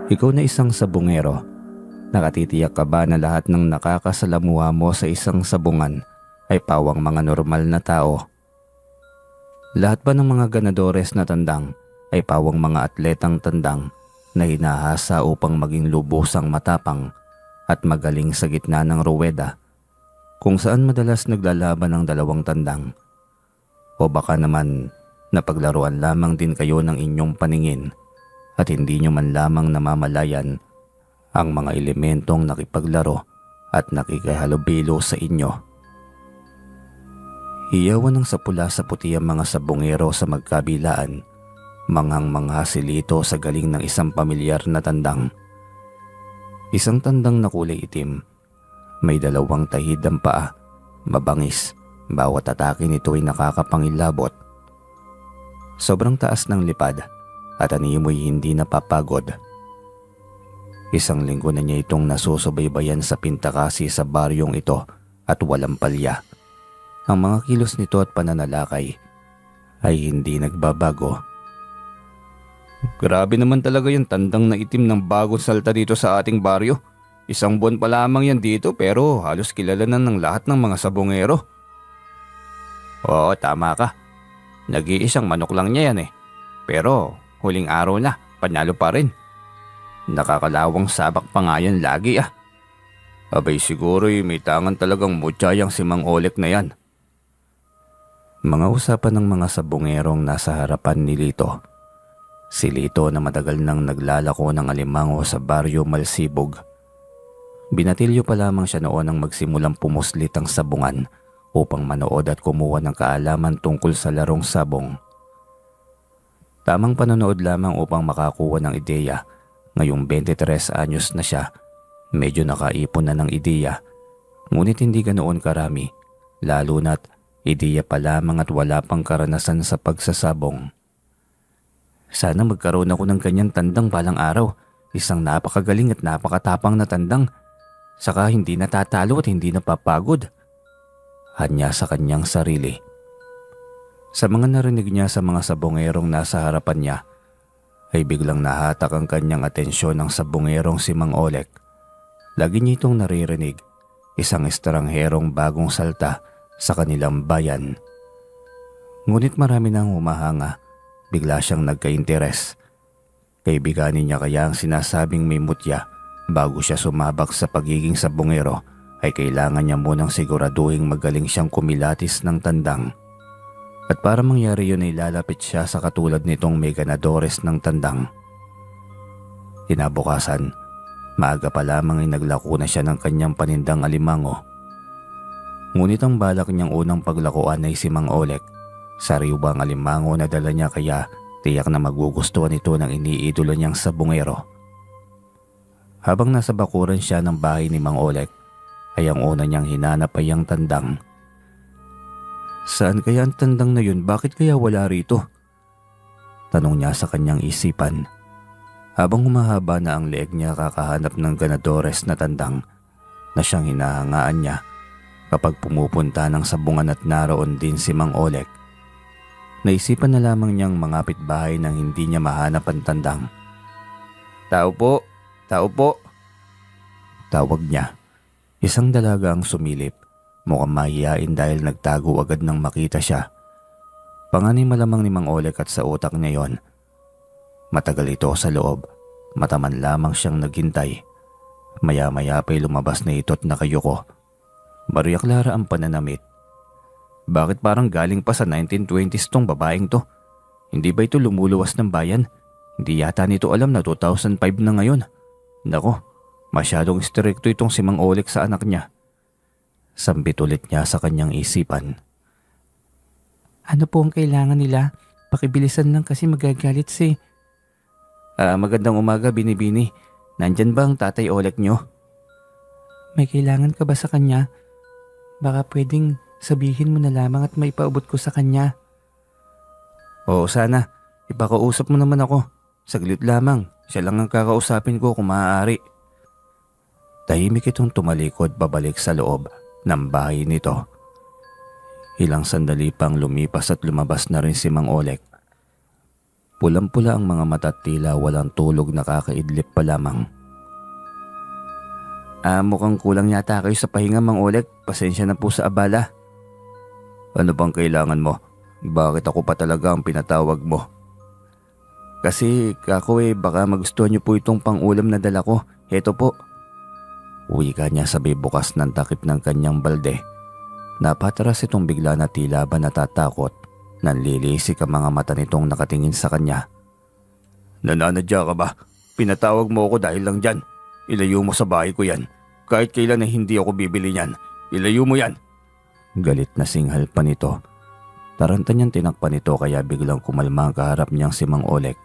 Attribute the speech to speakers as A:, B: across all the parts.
A: Ikaw na isang sabungero. Nakatitiyak ka ba na lahat ng nakakasalamuha mo sa isang sabungan ay pawang mga normal na tao? Lahat ba ng mga ganadores na tandang ay pawang mga atletang tandang na hinahasa upang maging lubusang matapang at magaling sa gitna ng ruweda, kung saan madalas naglalaban ng dalawang tandang? O baka naman napaglaruan lamang din kayo ng inyong paningin at hindi nyo man lamang namamalayan ang mga elementong nakipaglaro at nakikihalubilo sa inyo. Hiyawan ng sapula sa puti ang mga sabungero sa magkabilaan, manghang-mangha silito sa galing ng isang pamilyar na tandang. Isang tandang na kulay itim, may dalawang tahid ang paa, mabangis, bawat atake nito ay nakakapangilabot. Sobrang taas ng lipad at animoy hindi napapagod. Isang linggo na niya itong nasusubaybayan sa pintakasi sa baryong ito at walang palya. Ang mga kilos nito at pananalakay ay hindi nagbabago. Grabe naman talaga yung tandang na itim ng bagong salta dito sa ating baryo. Isang buwan pa lamang yan dito pero halos kilala na ng lahat ng mga sabongero. Oo, tama ka. Nag-iisang manok lang niya yan eh. Pero huling araw na, panalo pa rin. Nakakalawang sabak pa nga yan lagi ah. Abay siguro'y may tangan talagang mutsayang si Mang Olek na yan. Mga usapan ng mga sabongerong nasa harapan ni Lito. Si Lito na matagal nang naglalako ng alimango sa baryo Malsibog. Binatilyo pa lamang siya noon nang magsimulang pumuslit ang sabungan upang manood at kumuha ng kaalaman tungkol sa larong sabong. Tamang panonood lamang upang makakuha ng ideya. Ngayong 23 anyos na siya, medyo nakaipon na ng ideya, ngunit hindi ganoon karami, lalo na't ideya pa lamang at wala pang karanasan sa pagsasabong. Sana magkaroon ako ng kanyang tandang balang araw, isang napakagaling at napakatapang na tandang, saka hindi natatalo at hindi napapagod. Hanya sa kanyang sarili. Sa mga narinig niya sa mga sabongerong nasa harapan niya, ay biglang nahatak ang kanyang atensyon ng sabongerong si Mang Olek. Lagi niya itong naririnig, isang estrangherong bagong salta sa kanilang bayan. Ngunit marami nang humahanga, bigla siyang nagka-interes. Kaibiganin niya kaya ang sinasabing may mutya bago siya sumabak sa pagiging sabongero ay kailangan niya munang siguraduhing magaling siyang kumilatis ng tandang. At para mangyari yun ay lalapit siya sa katulad nitong may ganadores ng tandang. Kinabukasan, maaga pa lamang ay naglako na siya ng kanyang panindang alimango. Ngunit ang balak niyang unang paglakuan ay si Mang Olek. Sariwang alimango na dala niya kaya tiyak na magugustuhan ito ng iniidolo niyang sabongero. Habang nasa bakuran siya ng bahay ni Mang Olek, ay ang una niyang hinanap ay ang tandang. Saan kaya ang tandang na yun? Bakit kaya wala rito? Tanong niya sa kanyang isipan. Habang humahaba na ang leeg niya kakahanap ng ganadores na tandang na siyang hinahangaan niya kapag pumupunta ng sabungan at naroon din si Mang Olek. Naisipan na lamang niyang mangapit bahay nang hindi niya mahanap ang tandang. Tao po! Tao po! Tawag niya. Isang dalaga ang sumilip. Mukhang mahihain dahil nagtago agad nang makita siya. Panganay malamang ni Mang Olek at sa utak niya yon. Matagal ito sa loob. Mataman lamang siyang naghintay. Maya-maya pa'y lumabas na ito't nakayuko. Maria Clara ang pananamit. Bakit parang galing pa sa 1920s tong babaeng to? Hindi ba ito lumuluwas ng bayan? Hindi yata nito alam na 2005 na ngayon. Nako, masyadong istrikto itong si Mang Olek sa anak niya. Sambit ulit niya sa kanyang isipan. Ano po ang kailangan nila? Pakibilisan lang kasi magagalit si... magandang umaga, Binibini. Nandyan ba ang tatay Olek niyo? May kailangan ka ba sa kanya? Baka pwedeng sabihin mo na lamang at maipaabot ko sa kanya. Oo, sana. Ipakausap mo naman ako. Saglit lamang. Siya lang ang kakausapin ko kung maaari. Tahimik itong tumalikod babalik sa loob ng bahay nito. Ilang sandali pang lumipas at lumabas na rin si Mang Olek. Pulang-pula ang mga mata at tila walang tulog, nakakaidlip pa lamang. Mukhang kulang yata kayo sa pahinga, Mang Oleg. Pasensya na po sa abala. Ano bang kailangan mo? Bakit ako pa talaga ang pinatawag mo? Kasi kako baka magustuhan niyo po itong pang-ulam na dala ko. Heto po. Wika niya sabay bukas ng takip ng kanyang balde. Napatras itong bigla na tila ba natatakot. Nanlilisik ang mga mata nitong nakatingin sa kanya. Nananadya ka ba? Pinatawag mo ako dahil lang dyan. Ilayo mo sa bahay ko yan. Kahit kailan na hindi ako bibili niyan. Ilayo mo yan. Galit na singhal pa nito. Taranta niyang tinakpan ito kaya biglang kumalma ang kaharap niyang si Mang Oleg.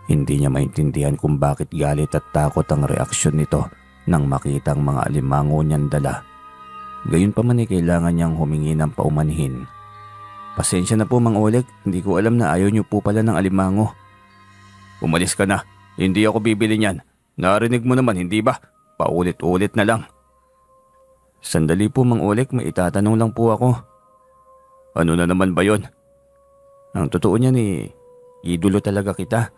A: Hindi niya maintindihan kung bakit galit at takot ang reaksyon nito nang makita ang mga alimango niyang dala. Gayunpaman ay kailangan niyang humingi ng paumanhin. Pasensya na po, Mang Oleg. Hindi ko alam na ayaw niyo po pala ng alimango. Umalis ka na. Hindi ako bibili niyan. Narinig mo naman, hindi ba? Paulit-ulit na lang. Sandali po, Mang Oleg. May itatanong lang po ako. Ano na naman ba yon? Ang totoo niyan idolo talaga kita.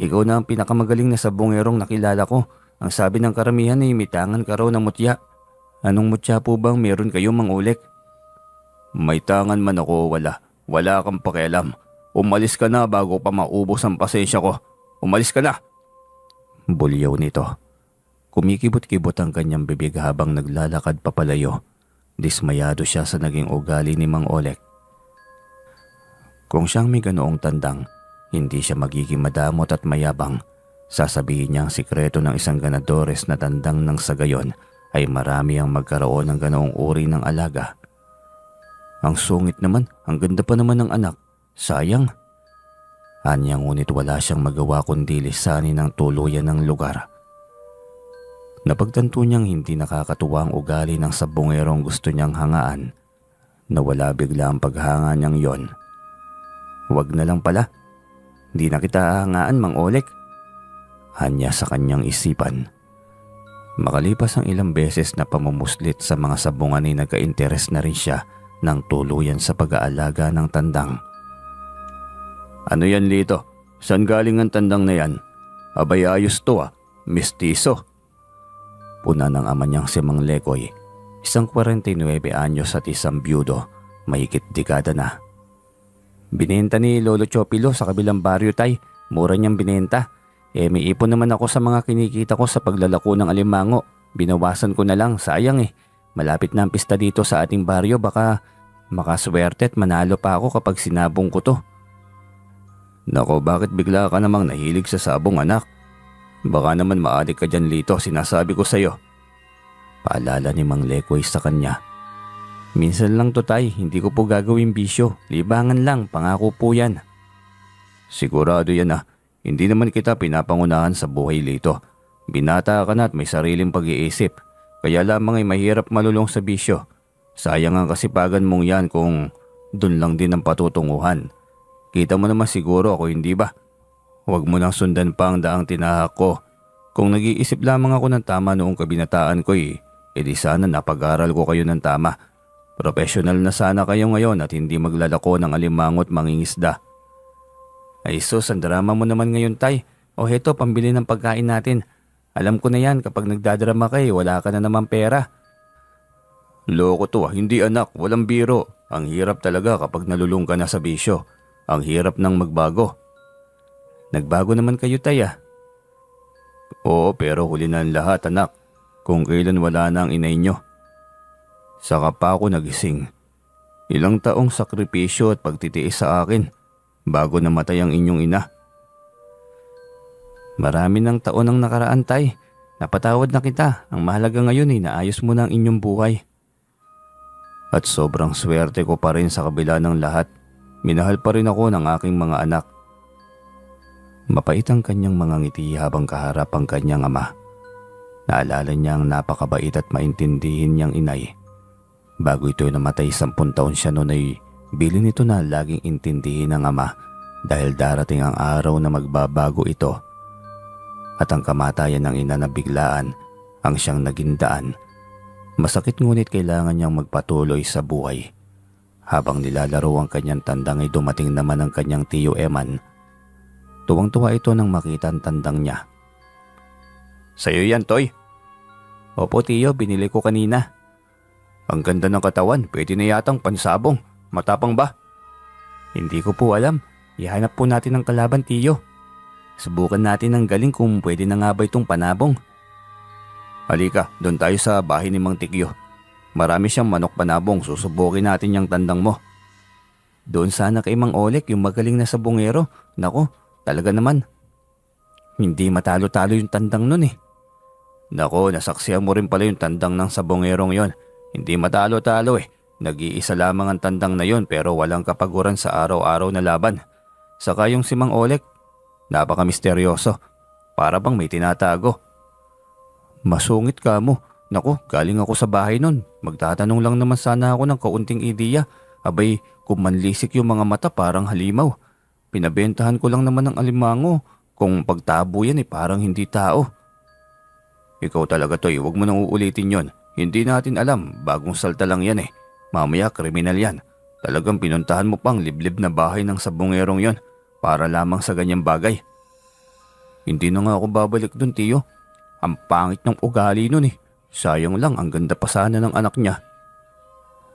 A: Ikaw na ang pinakamagaling na sabongerong nakilala ko. Ang sabi ng karamihan ay mitangan ka raw ng mutya. Anong mutya po bang meron kayo, Mang Oleg? May tangan man ako o wala. Wala kang pakialam. Umalis ka na bago pa maubos ang pasensya ko. Umalis ka na! Bulyaw nito. Kumikibot-kibot ang kanyang bibig habang naglalakad papalayo. Dismayado siya sa naging ugali ni Mang Oleg. Kung siyang may ganoong tandang, hindi siya magiging madamot at mayabang. Sasabihin niya ang sikreto ng isang ganadores na tandang nang sa gayon ay marami ang magkaroon ng ganoong uri ng alaga. Ang sungit naman, ang ganda pa naman ng anak. Sayang. Anya ngunit wala siyang magawa kundi lisanin ng tuluyan ng lugar. Napagtanto niyang hindi nakakatuwa ang ugali ng sabongerong gusto niyang hangaan. Nawala bigla ang paghanga niyang yon. Wag na lang pala. Di na kita hangaan, Mang Oleg. Hanya sa kanyang isipan. Makalipas ang ilang beses na pamumuslit sa mga sabungan ay nagka-interes na rin siya ng tuluyan sa pag-aalaga ng tandang. Ano yan, Lito? Saan galing ang tandang na yan? Abay ayos to mistiso. Puna ng ama niyang si Mang Lekoy, isang 49 anyos at isang byudo, mahigit dekada na. Binenta ni Lolo Chopilo sa kabilang baryo, tay. Mura niyang binenta. May ipon naman ako sa mga kinikita ko sa paglalako ng alimango. Binawasan ko na lang, sayang Malapit na ang pista dito sa ating baryo, baka makaswerte at manalo pa ako kapag sinabong ko to. Nako, bakit bigla ka namang nahilig sa sabong, anak? Baka naman maadik ka dyan, Lito, sinasabi ko sa'yo. Paalala ni Mang Lekoy sa kanya. Minsan lang to, tay, hindi ko po gagawin bisyo. Libangan lang, pangako po yan. Sigurado yan Hindi naman kita pinapangunahan sa buhay, Lito. Binata ka na at may sariling pag-iisip. Kaya lamang ay mahirap malulong sa bisyo. Sayang ang kasipagan mong yan kung dun lang din ang patutunguhan. Kita mo naman siguro ako, hindi ba? Huwag mo nang sundan pa ang daang tinahak ko. Kung nag-iisip lamang ako ng tama noong kabinataan ko edi sana napag-aral ko kayo ng tama. Professional na sana kayo ngayon at hindi maglalako ng alimango at mangingisda. Ay sus, ang drama mo naman ngayon, tay. O heto, pambili ng pagkain natin. Alam ko na yan, kapag nagdadrama kayo, wala ka na naman pera. Loko to hindi anak, walang biro. Ang hirap talaga kapag nalulung ka na sa bisyo. Ang hirap nang magbago. Nagbago naman kayo, tay Oo, pero huli na ang lahat, anak. Kung kailan wala na ang inay nyo. Saka pa ako nagising. Ilang taong sakripisyo at pagtitiis sa akin bago namatay ang inyong ina. Marami ng taon ang nakaraan, tay. Napatawad na kita. Ang mahalaga ngayon naayos mo na ang inyong buhay. At sobrang swerte ko pa rin sa kabila ng lahat. Minahal pa rin ako ng aking mga anak. Mapait ang kanyang mga ngiti habang kaharap ang kanyang ama. Naalala niya ang napakabait at maintindihin niyang inay. Bago ito namatay 10 taon siya noon ay bilin ito na laging intindihin ng ama dahil darating ang araw na magbabago ito. At ang kamatayan ng ina na biglaan ang siyang naging daan. Masakit ngunit kailangan niyang magpatuloy sa buhay. Habang nilalaro ang kanyang tandang ay dumating naman ang kanyang tiyo Eman. Tuwang-tuwa ito nang makita ang tandang niya. Sa'yo yan, Toy. Opo, Tiyo, binili ko kanina. Ang ganda ng katawan, pwede na yatang pansabong. Matapang ba? Hindi ko po alam. Ihanap po natin ang kalaban, Tiyo. Subukan natin ang galing kung pwede na nga ba itong panabong. Halika, doon tayo sa bahay ni Mang Tikyo. Marami siyang manok panabong, susubukin natin yung tandang mo. Doon sana kay Mang Olek, yung magaling na sabongero. Nako, talaga naman. Hindi matalo-talo yung tandang nun eh. Nako, nasaksihan mo rin pala yung tandang ng sabongerong yon. Hindi matalo-talo eh. Nag-iisa lamang ang tandang na yon pero walang kapaguran sa araw-araw na laban. Saka yung si Mang Olek, napaka-misteryoso. Para bang may tinatago. Masungit ka mo. Naku, galing ako sa bahay nun. Magtatanong lang naman sana ako ng kaunting ideya. Abay, kung manlisik yung mga mata parang halimaw. Pinabentahan ko lang naman ng alimango. Kung pagtabo yan parang hindi tao. Ikaw talaga Toy, huwag mo nang uulitin yon. Hindi natin alam, bagong salta lang yan Mamaya kriminal yan. Talagang pinuntahan mo pang liblib na bahay ng sabongerong yon para lamang sa ganyang bagay. Hindi na nga ako babalik dun, Tiyo. Ang pangit ng ugali nun Sayang lang, ang ganda pa sana ng anak niya.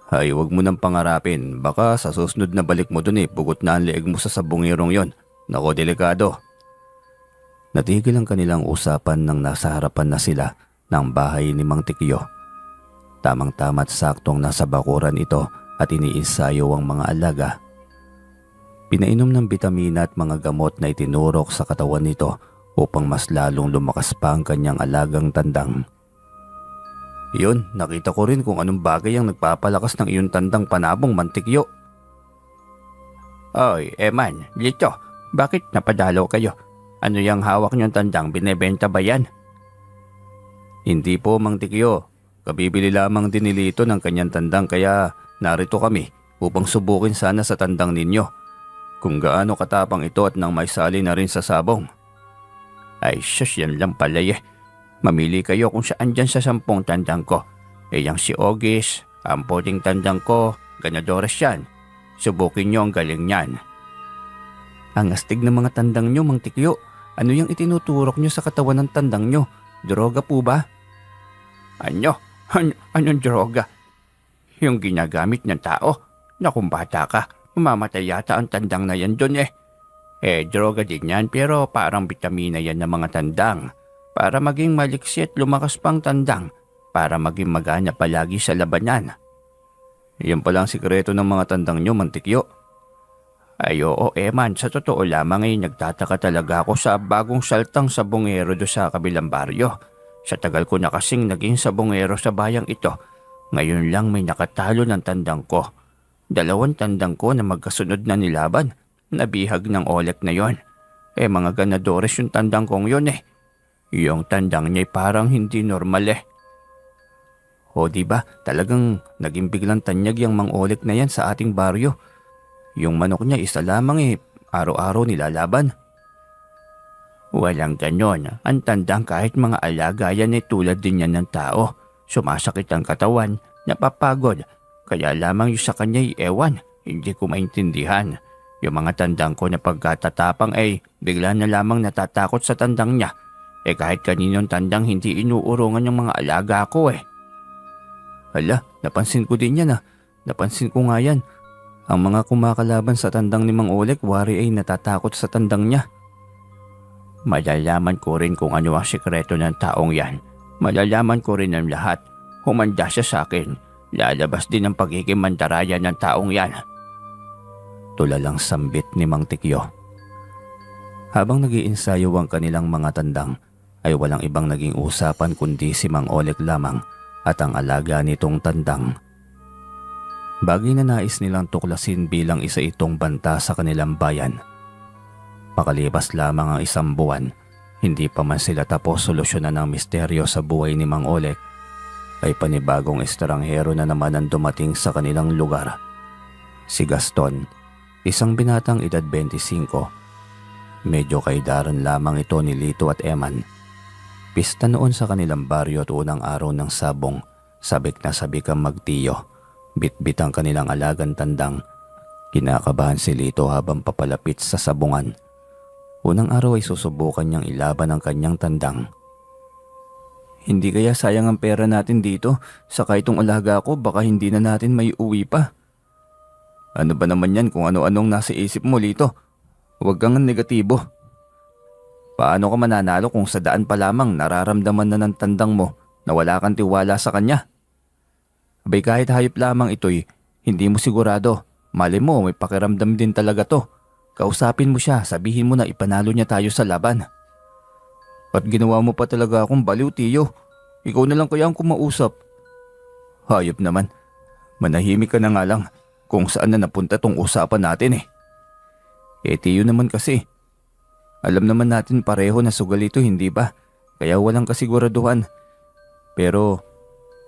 A: Ay, huwag mo nang pangarapin. Baka sa susunod na balik mo dun bugot na ang leeg mo sa sabongerong yon. Nako, delikado. Natigil ang kanilang usapan nang nasa harapan na sila ng bahay ni Mang Tikyo. Tamang-tama't saktong nasa bakuran ito at iniinsayo ang mga alaga. Pinainom ng bitamina at mga gamot na itinurok sa katawan nito upang mas lalong lumakas pa ang kanyang alagang tandang. Yun, nakita ko rin kung anong bagay ang nagpapalakas ng iyong tandang panabong, Mang Tikyo. Oy, Eman, Lito, bakit napadalaw kayo? Ano yung hawak niyong tandang, binebenta ba yan? Hindi po, Mang Tikyo. Kabibili lamang din ni Lito ng kanyang tandang kaya narito kami upang subukin sana sa tandang ninyo. Kung gaano katapang ito at nang maisali na rin sa sabong. Ay, sus, yan lang pala Mamili kayo kung saan dyan sa 10 tandang ko. Yang si Ogis, ang puting tandang ko, ganadores yan. Subukin nyo ang galing niyan. Ang astig ng mga tandang nyo, Mang Tikyo. Ano yung itinuturok nyo sa katawan ng tandang nyo? Droga po ba? Anong droga? Yung ginagamit ng tao? Nakung bata ka, mamamatay yata ang tandang na yan dun droga din yan pero parang bitamina yan ng mga tandang. Para maging maliksi at lumakas pang tandang. Para maging magana palagi sa labanan. Yan pala ang sikreto ng mga tandang nyo, Mang Tikyo. Ay oo, Eman, sa totoo lamang nagtataka talaga ako sa bagong saltang sabongero do sa kabilang baryo. Sa tagal ko na kasing naging sabongero sa bayang ito, ngayon lang may nakatalo ng tandang ko. 2 tandang ko na magkasunod na nilaban. Nabihag ng Olek na yon. Mga ganadores yung tandang kong yon Yung tandang niya parang hindi normal O diba, talagang naging biglang tanyag yung Mang Olek na yan sa ating baryo. Yung manok niya isa lamang araw-araw nilalaban. Walang ganon. Ang tandang kahit mga alaga yan tulad din yan ng tao. Sumasakit ang katawan, napapagod. Kaya lamang yung sa kanya ewan, hindi ko maintindihan. Yung mga tandang ko na pagkatatapang bigla na lamang natatakot sa tandang niya. Kahit kaninong tandang hindi inuurungan yung mga alaga ko Hala, napansin ko din yan Napansin ko nga yan. Ang mga kumakalaban sa tandang ni Mang Olek, wari natatakot sa tandang niya. Malalaman ko rin kung ano ang sikreto ng taong yan. Malalaman ko rin ang lahat. Humanda siya sa akin. Lalabas din ang pagiging mandaraya ng taong yan. Tulalang sambit ni Mang Tikyo. Habang nag-iinsayo ang kanilang mga tandang, ay walang ibang naging usapan kundi si Mang Olek lamang at ang alaga nitong tandang. Bagay na nais nilang tuklasin bilang isa itong banta sa kanilang bayan. Pakalipas lamang ang 1 buwan, hindi pa man sila tapos solusyonan ng misteryo sa buhay ni Mang Olek, ay panibagong estranghero na naman ang dumating sa kanilang lugar. Si Gaston, isang binatang edad 25. Medyo kaidaran lamang ito ni Lito at Eman. Pista noon sa kanilang baryo at unang araw ng sabong, sabik na sabik ang magtiyo. Bitbit ang kanilang alagang tandang. Kinakabahan si Lito habang papalapit sa sabungan. Unang araw ay susubukan niyang ilaban ang kanyang tandang. Hindi kaya sayang ang pera natin dito? Saka itong alaga ko baka hindi na natin may uwi pa. Ano ba naman yan kung ano-anong nasa isip mo, Lito? Huwag kang negatibo. Paano ka mananalo kung sa daan pa lamang nararamdaman na ng tandang mo na wala kang tiwala sa kanya? Abay kahit hayop lamang ito'y hindi mo sigurado. Mali mo may pakiramdam din talaga to. Kausapin mo siya, sabihin mo na ipanalo niya tayo sa laban. At ginawa mo pa talaga akong baliw, Tiyo. Ikaw na lang kaya ang kumausap. Hayop naman. Manahimik ka na nga lang kung saan na napunta tong usapan natin eh. Tiyo naman kasi. Alam naman natin pareho na sugal ito, hindi ba? Kaya walang kasiguraduhan. Pero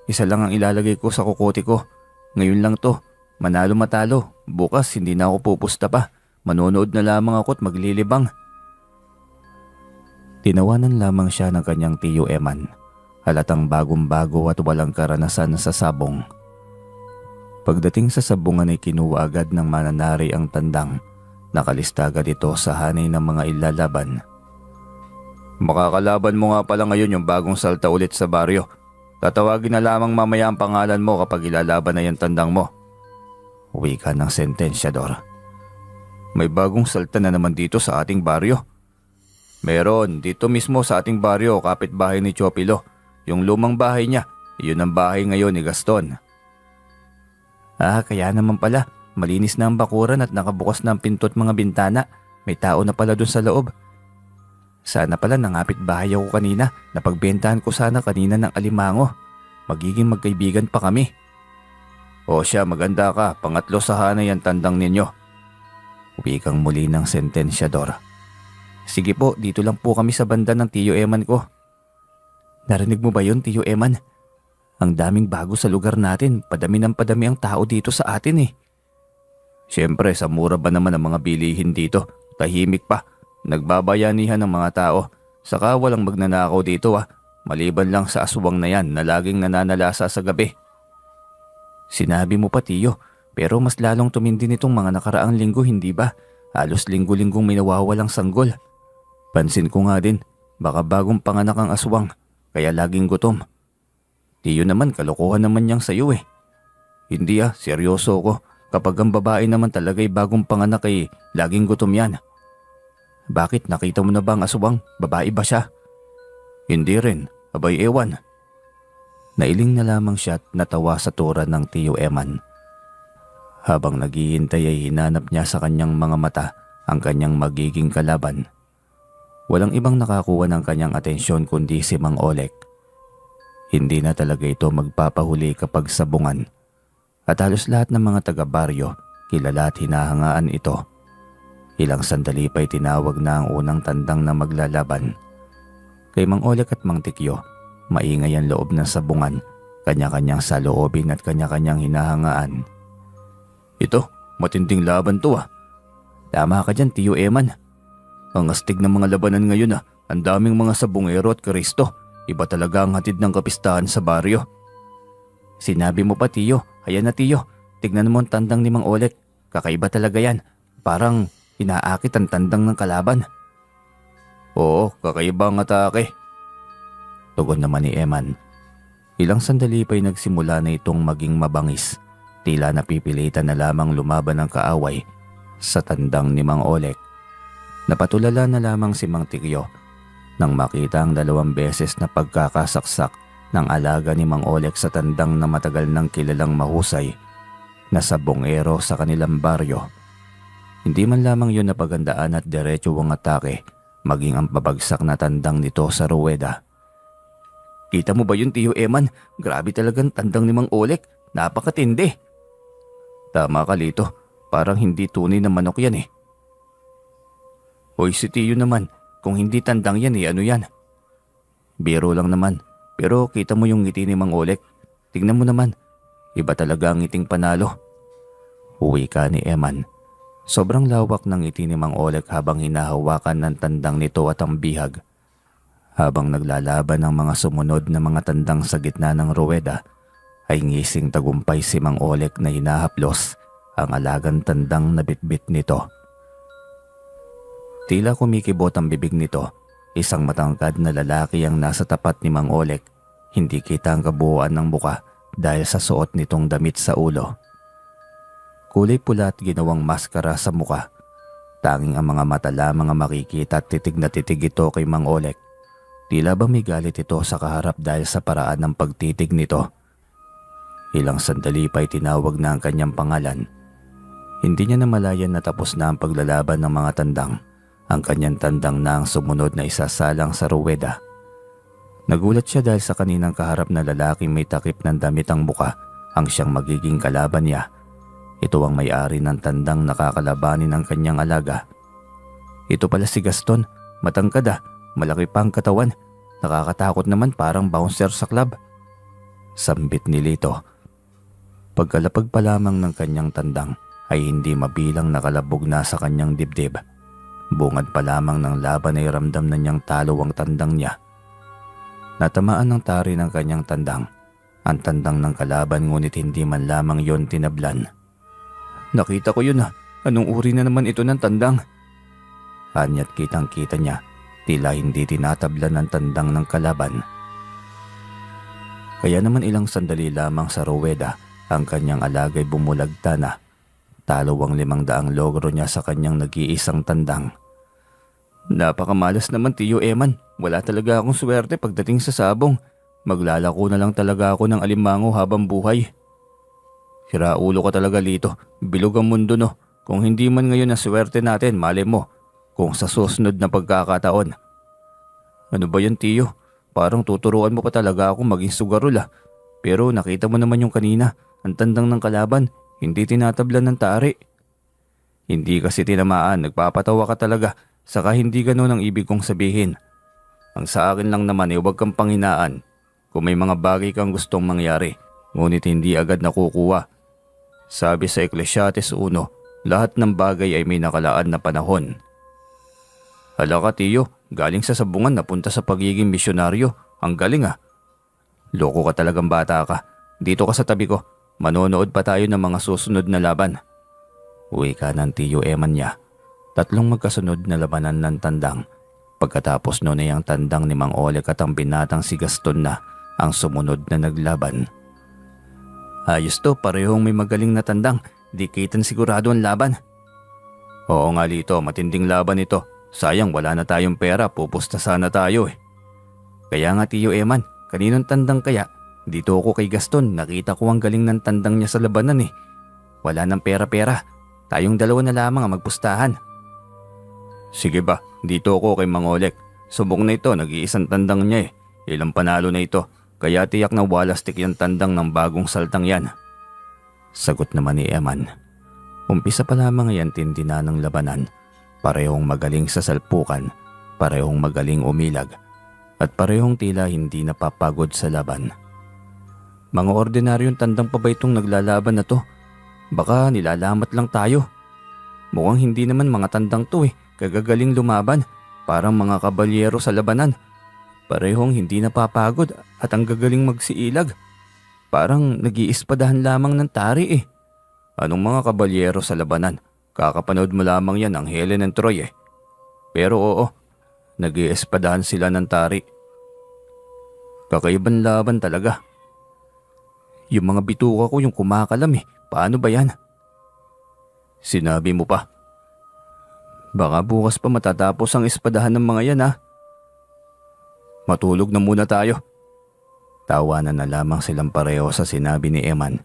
A: isa lang ang ilalagay ko sa kukote ko. Ngayon lang to. Manalo matalo. Bukas hindi na ako pupusta pa. Manonood na lamang ako at maglilibang. Tinawanan lamang siya ng kanyang tiyo Eman. Halatang bagong-bago at walang karanasan sa sabong. Pagdating sa sabungan ay kinuha agad ng mananari ang tandang. Nakalista agad ito sa hanay ng mga ilalaban. Makakalaban mo nga pala ngayon yung bagong salta ulit sa baryo. Tatawagin na lamang mamaya ang pangalan mo kapag ilalaban na yung tandang mo. Wika ng sentensyador. May bagong salta na naman dito sa ating baryo. Meron, dito mismo sa ating baryo, kapitbahay ni Chopilo. Yung lumang bahay niya, yun ang bahay ngayon ni Gaston. Kaya naman pala. Malinis na ang bakuran at nakabukas na ang pinto at mga bintana. May tao na pala dun sa loob. Sana pala nangapit bahay ako kanina. Napagbentahan ko sana kanina ng alimango. Magiging magkaibigan pa kami. O siya, maganda ka. Pangatlo sa hanay ang tandang ninyo. Wikang muli ng sentensyador. Sige po, dito lang po kami sa banda ng Tiyo Eman ko. Narinig mo ba yun, Tiyo Eman? Ang daming bago sa lugar natin. Padami ng padami ang tao dito sa atin eh. Siyempre, sa mura ba naman ang mga bilihin dito? Tahimik pa. Nagbabayanihan ng mga tao. Saka walang magnanakaw dito Maliban lang sa aswang na yan na laging nananalasa sa gabi. Sinabi mo pa, Tiyo. Pero mas lalong tumindi nitong mga nakaraang linggo, hindi ba? Halos linggo-linggong may nawawalang sanggol. Pansin ko nga din, baka bagong panganak ang aswang. Kaya laging gutom. Tiyo naman, kalokohan naman niyang sayo eh. Hindi seryoso ko. Kapag ang babae naman talaga'y bagong panganak ay laging gutom yan. Bakit, nakita mo na ba ang aswang? Babae ba siya? Hindi rin, abay ewan. Nailing na lamang siya at natawa sa tura ng Tiyo Eman. Habang naghihintay ay hinanap niya sa kanyang mga mata ang kanyang magiging kalaban. Walang ibang nakakuha ng kanyang atensyon kundi si Mang Olek. Hindi na talaga ito magpapahuli kapag sabungan. At halos lahat ng mga taga-baryo kilala at hinahangaan ito. Ilang sandali pa'y tinawag na ang unang tandang na maglalaban. Kay Mang Olek at Mang Tikyo, maingay ang loob ng sabungan, kanya-kanyang saloobin at kanya-kanyang hinahangaan. Ito, matinding laban to Tama ka dyan, Tiyo Eman. Ang astig ng mga labanan ngayon ang daming mga sabungero at Kristo. Iba talaga ang hatid ng kapistahan sa baryo. Sinabi mo pa, Tiyo. Ayan na, Tiyo. Tignan mo ang tandang ni Mang Olek. Kakaiba talaga yan. Parang inaakit ang tandang ng kalaban. Oo, kakaiba ang atake. Tugon naman ni Eman. Ilang sandali pa'y nagsimula na itong maging mabangis. Tila napipilitan na lamang lumaban ng kaaway sa tandang ni Mang Olek. Napatulala na lamang si Mang Tikyo nang makita ang 2 beses na pagkakasaksak ng alaga ni Mang Olek sa tandang na matagal nang kilalang mahusay na sabongero sa kanilang baryo. Hindi man lamang yun napagandaan at diretso ang atake, maging ang pabagsak na tandang nito sa ruweda. Kita mo ba yun, Tiyo Eman? Grabe talagang tandang ni Mang Olek. Napakatindi. Tama ka, Lito. Parang hindi tunay na manok yan eh. Hoy, si Tiyo naman. Kung hindi tandang yan ano yan? Biro lang naman. Pero kita mo yung ngiti ni Mang Olek. Tingnan mo naman. Iba talaga ang ngiting panalo. Uwi ka ni Eman. Sobrang lawak ng ngiti ni Mang Olek habang hinahawakan ng tandang nito at ang bihag. Habang naglalaban ang mga sumunod na mga tandang sa gitna ng ruweda, ay ngising tagumpay si Mang Olek na hinahaplos ang alagang tandang na bitbit nito. Tila kumikibot ang bibig nito. Isang matangkad na lalaki ang nasa tapat ni Mang Oleg. Hindi kita ang kabuuan ng muka dahil sa suot nitong damit sa ulo. Kulay pula at ginawang maskara sa muka. Tanging ang mga mata lamang ang makikita at titig na titig ito kay Mang Oleg. Tila ba may galit ito sa kaharap dahil sa paraan ng pagtitig nito. Ilang sandali pa tinawag na ang kanyang pangalan. Hindi niya namalayan na tapos na ang paglalaban ng mga tandang. Ang kanyang tandang na ang sumunod na isasalang sa ruweda. Nagulat siya dahil sa kaninang kaharap na lalaking may takip ng damit ang muka ang siyang magiging kalaban niya. Ito ang may-ari ng tandang nakakalabanin ng kanyang alaga. Ito pala si Gaston, matangkad malaki pang katawan, nakakatakot naman parang bouncer sa club. Sambit ni Lito. Pagkalapag pa lamang ng kanyang tandang ay hindi mabilang nakalabog na sa kanyang dibdib. Bungad pa lamang ng laban ay ramdam na niyang talo ang tandang niya. Natamaan ng tari ng kanyang tandang. Ang tandang ng kalaban ngunit hindi man lamang yon tinablan. Nakita ko yun Anong uri na naman ito ng tandang? Anya't kitang kita niya. Tila hindi tinatablan ng tandang ng kalaban. Kaya naman ilang sandali lamang sa ruweda ang kanyang alagay bumulagta na. Talo ang 500 logro niya sa kanyang nag-iisang tandang. Napakamalas naman Tiyo Eman. Wala talaga akong swerte pagdating sa sabong. Maglalako na lang talaga ako ng alimango habang buhay. Hiraulo ka talaga Lito. Bilog ang mundo no. Kung hindi man ngayon na swerte natin, malay mo. Kung sa susunod na pagkakataon. Ano ba yan Tiyo? Parang tuturuan mo pa talaga ako maging sugarol Pero nakita mo naman yung kanina. Ang tandang ng kalaban. Hindi tinatablan ng tari. Hindi kasi tinamaan, nagpapatawa ka talaga. Saka hindi ganun ang ibig kong sabihin. Ang sa akin lang naman ay huwag kang panghinaan. Kung may mga bagay kang gustong mangyari, ngunit hindi agad nakukuha. Sabi sa Ecclesiastes 1, lahat ng bagay ay may nakalaan na panahon. Hala ka Tiyo, galing sa sabungan napunta sa pagiging misyonaryo. Ang galing Loko ka talagang bata ka. Dito ka sa tabi ko. Manonood pa tayo ng mga susunod na laban. Uwi ka ng Tiyo Eman niya. 3 magkasunod na labanan ng tandang. Pagkatapos noon ay ang tandang ni Mang Oleg at ang binatang si Gaston na ang sumunod na naglaban. Ayos to, parehong may magaling na tandang. Di kitan sigurado ang laban. Oo nga Lito, matinding laban ito. Sayang wala na tayong pera, pupusta sana tayo Kaya nga Tiyo Eman, kaninong tandang kaya? Dito ako kay Gaston, nakita ko ang galing ng tandang niya sa labanan Wala nang pera-pera. Tayong dalawa na lamang ang magpustahan. Sige ba, dito ako kay Mang Oleg. Subok na ito, nag-iisang tandang niya Ilang panalo na ito, kaya tiyak na walastik yung tandang ng bagong saltang yan. Sagot naman ni Eman. Umpisa pa lamang yan tindi na ng labanan. Parehong magaling sa salpukan, parehong magaling umilag, at parehong tila hindi napapagod sa laban. Mga ordinaryong tandang pa ba itong naglalaban na to? Baka nilalamat lang tayo. Mukhang hindi naman mga tandang to Kagagaling lumaban. Parang mga kabalyero sa labanan. Parehong hindi napapagod at ang gagaling magsiilag. Parang nag-iispadahan lamang ng tari Anong mga kabalyero sa labanan? Kakapanood mo lamang yan ang Helen and Troy Pero oo, nag-iispadahan sila ng tari. Kakaibang laban talaga. Yung mga bituka ko yung kumakalam Paano ba yan? Sinabi mo pa. Baka bukas pa matatapos ang espadahan ng mga yan Matulog na muna tayo. Tawanan na lamang silang pareho sa sinabi ni Eman.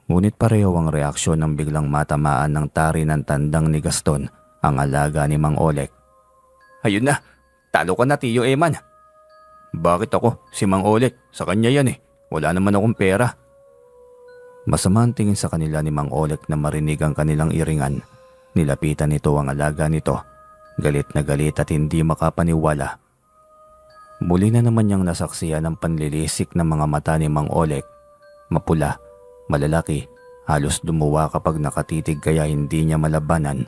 A: Ngunit pareho ang reaksyon ng biglang matamaan ng tari ng tandang ni Gaston, ang alaga ni Mang Oleg. Ayun na, talo ka na Tiyo Eman. Bakit ako? Si Mang Oleg, sa kanya yan Wala naman akong pera. Masama ang tingin sa kanila ni Mang Oleg na marinig ang kanilang iringan. Nilapitan nito ang alaga nito. Galit na galit at hindi makapaniwala. Muli na naman niyang nasaksiyan ang panlilisik ng mga mata ni Mang Oleg. Mapula, malalaki, halos dumuwa kapag nakatitig kaya hindi niya malabanan.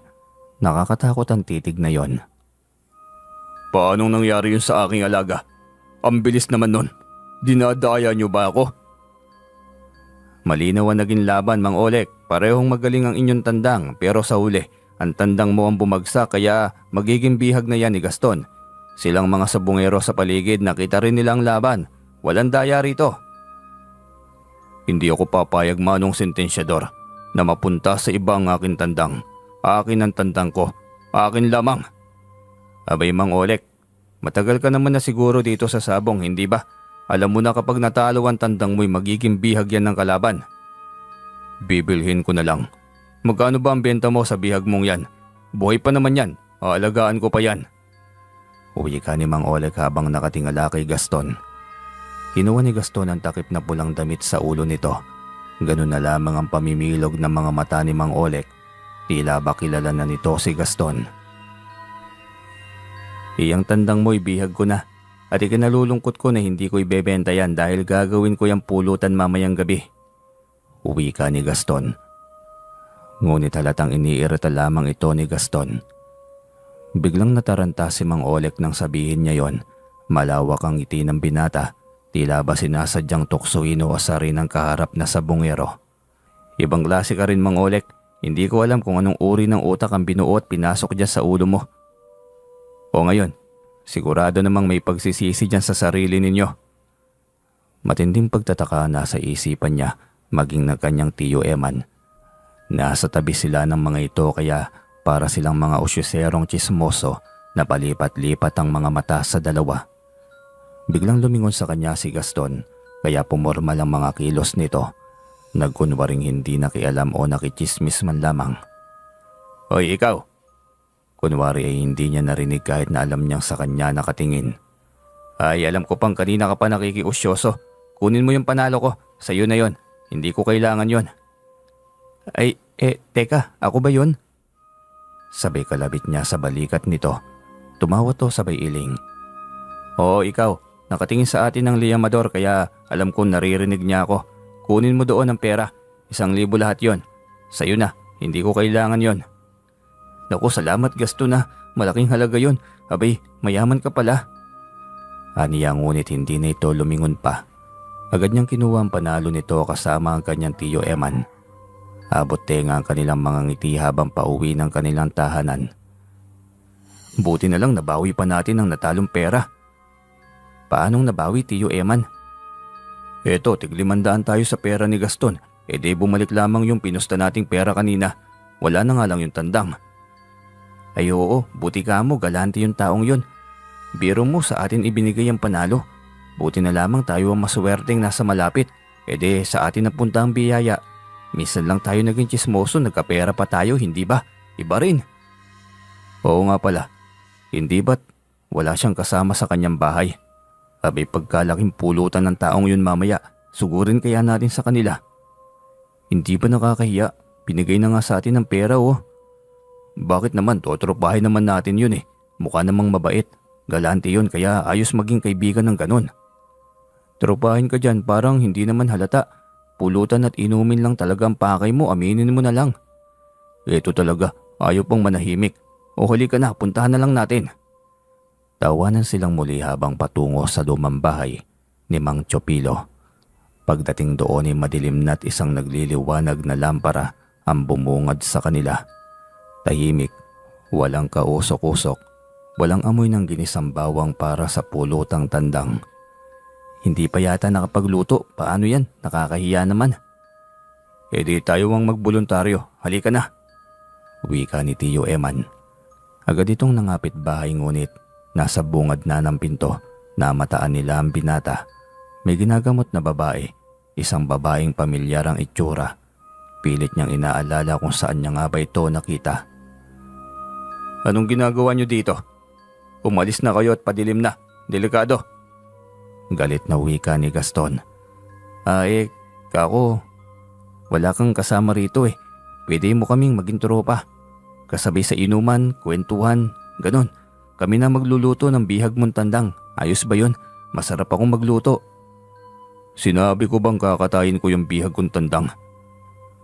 A: Nakakatakot ang titig na yon. Paanong nangyari yun sa aking alaga? Ang bilis naman nun. Dinadaya niyo ba ako? Malinaw ang naging laban, Mang Oleg. Parehong magaling ang inyong tandang pero sa huli, Ang tandang mo ang bumagsak kaya magiging bihag na yan ni Gaston. Silang mga sabungero sa paligid nakita rin nila ang laban. Walang daya rito. Hindi ako papayag manong sentensyador na mapunta sa iba ang aking tandang. Akin ang tandang ko. Akin lamang. Abay Mang Olek, matagal ka naman na siguro dito sa sabong, hindi ba? Alam mo na kapag natalo ang tandang mo'y magiging bihag yan ng kalaban. Bibilhin ko na lang. Magkano ba ang benta mo sa bihag mong yan? Buhay pa naman yan. Aalagaan ko pa yan. Uwi ka ni Mang Olek habang nakatingala kay Gaston. Kinuha ni Gaston ang takip na pulang damit sa ulo nito. Ganun na lamang ang pamimilog ng mga mata ni Mang Olek. Tila ba kilala na nito si Gaston. Iyang tandang mo'y bihag ko na at ikinalulungkot ko na hindi ko ibebenta yan dahil gagawin ko yung pulutan mamayang gabi. Uwi ka ni Gaston. Ngunit halatang iniirita lamang ito ni Gaston. Biglang nataranta si Mang Olek nang sabihin niya yon. Malawak ang ngiti ng binata. Tila ba sinasadyang tuksuin o asarin ang kaharap na sabungero. Ibang klase ka rin Mang Olek. Hindi ko alam kung anong uri ng utak ang binuo at pinasok dyan sa ulo mo. O ngayon, sigurado namang may pagsisisi dyan sa sarili ninyo. Matinding pagtataka nasa isipan niya maging ng kanyang tiyo Eman. Nasa tabi sila ng mga ito kaya para silang mga usyoserong tsismoso na palipat-lipat ang mga mata sa dalawa. Biglang lumingon sa kanya si Gaston kaya pumormal ang mga kilos nito. Nagkunwaring hindi nakialam o nakichismis man lamang. Hoy ikaw! Kunwari ay hindi niya narinig kahit na alam niyang sa kanya nakatingin. Ay alam ko pang kanina ka pa nakikiusyoso. Kunin mo yung panalo ko. Sa'yo na yon. Hindi ko kailangan yon. Ay teka, ako ba yon? Sabay kalabit niya sa balikat nito. Tumawa to sabay iling. Oo ikaw, nakatingin sa atin ng liamador kaya alam kong naririnig niya ako. Kunin mo doon ang pera. 1,000 lahat yon. Sa'yo na, hindi ko kailangan yon. Naku, salamat Gaston na. Malaking halaga yon. Abay, mayaman ka pala. Aniya ngunit hindi na ito lumingon pa. Agad niyang kinuha ang panalo nito kasama ang kanyang tiyo Eman. Abot tenga ang kanilang mga ngiti habang pauwi ng kanilang tahanan. Buti na lang nabawi pa natin ang natalong pera. Paanong nabawi tiyo Eman? Eto, tig-500 tayo sa pera ni Gaston. E di bumalik lamang yung pinusta nating pera kanina. Wala na nga lang yung tandang. Ay oo, buti ka mo, galante yung taong yun. Biro mo sa atin ibinigay ang panalo. Buti na lamang tayo ang maswerteng nasa malapit. E de sa atin napunta ang biyaya. Minsan lang tayo naging tsismoso, nagkapera pa tayo, hindi ba? Iba rin. Oo nga pala, hindi ba't wala siyang kasama sa kanyang bahay? Abay pagkalaking pulutan ng taong yun mamaya, sugurin kaya natin sa kanila. Hindi ba nakakahiya? Binigay na nga sa atin ang pera oh. Bakit naman? Totropahin naman natin yun eh. Mukha namang mabait. Galante yun kaya ayos maging kaibigan ng ganun. Tropahin ka dyan parang hindi naman halata. Pulutan at inumin lang talaga ang pakay mo, aminin mo na lang. Ito talaga, ayaw pang manahimik. O huli ka na, puntahan na lang natin. Tawanan silang muli habang patungo sa lumang bahay ni Mang Chopilo. Pagdating doon ay madilim na't isang nagliliwanag na lampara ang bumungad sa kanila. Tahimik, walang kausok-usok, walang amoy ng ginisang bawang para sa pulutang tandang. Hindi pa yata nakapagluto, paano yan? Nakakahiya naman. E di tayo ang magboluntaryo, halika na. Wika ni Tiyo Eman. Agad itong nangapit bahay ngunit nasa bungad na ng pinto na mataan nila ang binata. May ginagamot na babae, isang babaeng pamilyar ang itsura. Pilit niyang inaalala kung saan niya nga ba ito nakita. Anong ginagawa niyo dito? Umalis na kayo at padilim na. Delikado. Galit na wika ni Gaston. Kako, wala kang kasama rito eh. Pwede mo kaming maging tropa. Kasabay sa inuman, kwentuhan, ganon. Kami na magluluto ng bihag mong tandang. Ayos ba yun? Masarap akong magluto. Sinabi ko bang kakatayin ko yung bihag kong tandang?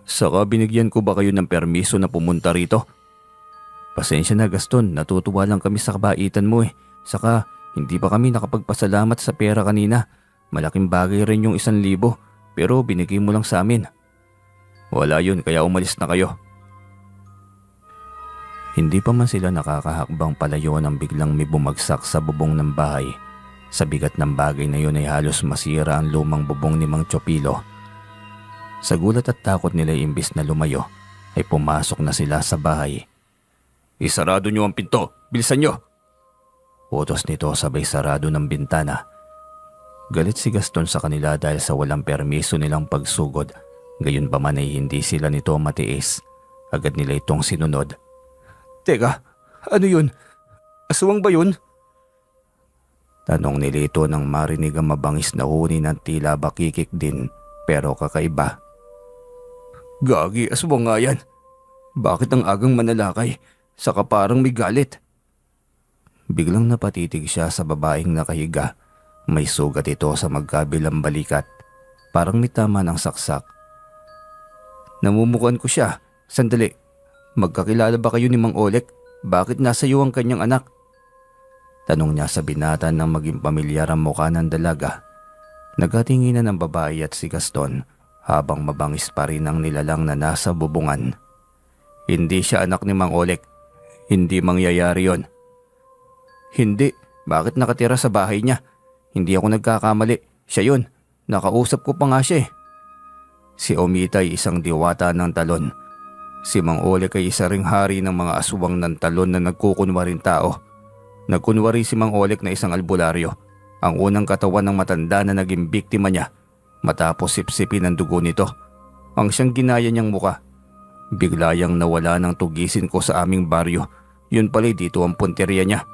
A: Saka binigyan ko ba kayo ng permiso na pumunta rito? Pasensya na Gaston, natutuwa lang kami sa kabaitan mo eh. Saka hindi pa kami nakapagpasalamat sa pera kanina. Malaking bagay rin yung 1,000 pero binigay mo lang sa amin. Wala yun kaya umalis na kayo. Hindi pa man sila nakakahakbang palayo nang biglang may bumagsak sa bubong ng bahay. Sa bigat ng bagay na yun ay halos masira ang lumang bubong ni Mang Chopilo. Sa gulat at takot nila imbis na lumayo ay pumasok na sila sa bahay. "Isarado niyo ang pinto! Bilisan niyo!" Utos nito sabay sarado ng bintana. Galit si Gaston sa kanila dahil sa walang permiso nilang pagsugod. Gayunpaman ay hindi sila nito matiis. Agad nila itong sinunod. "Teka, ano yun? Aswang ba yun?" Tanong nila ito nang marinig ang mabangis na huni ng tila bakikik din pero kakaiba. "Gagi, aswang nga yan. Bakit ang agang manalakay? Saka parang may galit." Biglang napatitig siya sa babaeng nakahiga. May sugat ito sa magkabilang balikat. Parang may tama ng saksak. "Namumukan ko siya. Sandali. Magkakilala ba kayo ni Mang Oleg? Bakit nasa iyo ang kanyang anak?" Tanong niya sa binata nang maging pamilyar ang mukha ng dalaga. Nagkatinginan ang babae at si Gaston habang mabangis pa rin ang nilalang na nasa bubungan. "Hindi siya anak ni Mang Oleg. Hindi mangyayari yon." "Hindi. Bakit nakatira sa bahay niya? Hindi ako nagkakamali. Siya yun. Nakausap ko pa nga siya eh." Si Omita ay isang diwata ng talon. Si Mang Oleg ay isa ring hari ng mga aswang ng talon na nagkukunwaring tao. Nagkunwari si Mang Oleg na isang albularyo, ang unang katawan ng matanda na naging biktima niya matapos sipsipin ang dugo nito. Ang siyang ginaya niyang muka. Bigla yang nawala ng tugisin ko sa aming baryo. Yun pala dito ang punteriya niya.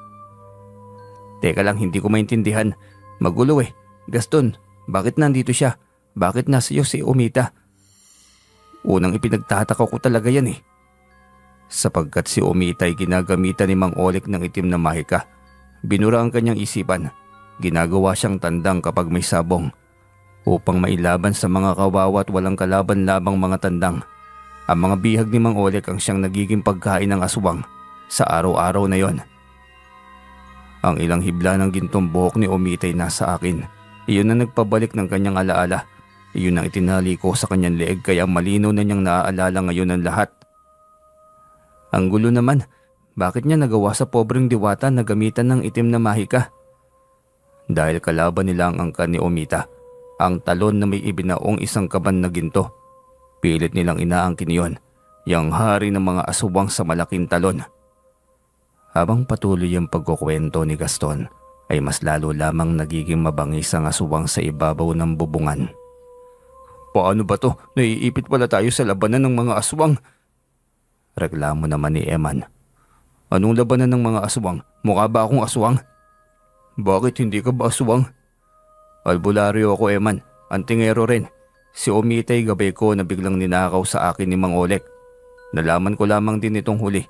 A: Teka lang, hindi ko maintindihan. Magulo eh. Gaston, bakit nandito siya? Bakit nasa iyo si Omita? Unang ipinagtataka ko talaga yan eh. Sapagkat si Omita ay ginagamitan ni Mang Oleg ng itim na mahika. Binura ang kanyang isipan. Ginagawa siyang tandang kapag may sabong upang mailaban sa mga kawawa at walang kalaban-labang mga tandang. Ang mga bihag ni Mang Oleg ang siyang nagiging pagkain ng aswang sa araw-araw na yon. Ang ilang hibla ng gintong buhok ni Omita ay nasa akin. Iyon ang nagpabalik ng kanyang alaala. Iyon ang itinali ko sa kanyang leeg kaya malinaw na niyang naaalala ngayon ang lahat. Ang gulo naman, bakit niya nagawa sa pobreng diwata na gamitan ng itim na mahika? Dahil kalaban nila ang angkan ni Omita, ang talon na may ibinaong isang kaban na ginto. Pilit nilang inaangkin yon, yang hari ng mga aswang sa malaking talon. Habang patuloy ang pagkukwento ni Gaston, ay mas lalo lamang nagiging mabangis ang aswang sa ibabaw ng bubungan. "Paano ba to? Naiipit pala tayo sa labanan ng mga aswang." Reklamo naman ni Eman. "Anong labanan ng mga aswang? Mukha ba akong aswang?" "Bakit hindi ka ba aswang?" "Albularyo ako, Eman. Antingero rin. Si Omita ay gabay ko na biglang ninakaw sa akin ni Mang Oleg. Nalaman ko lamang din itong huli.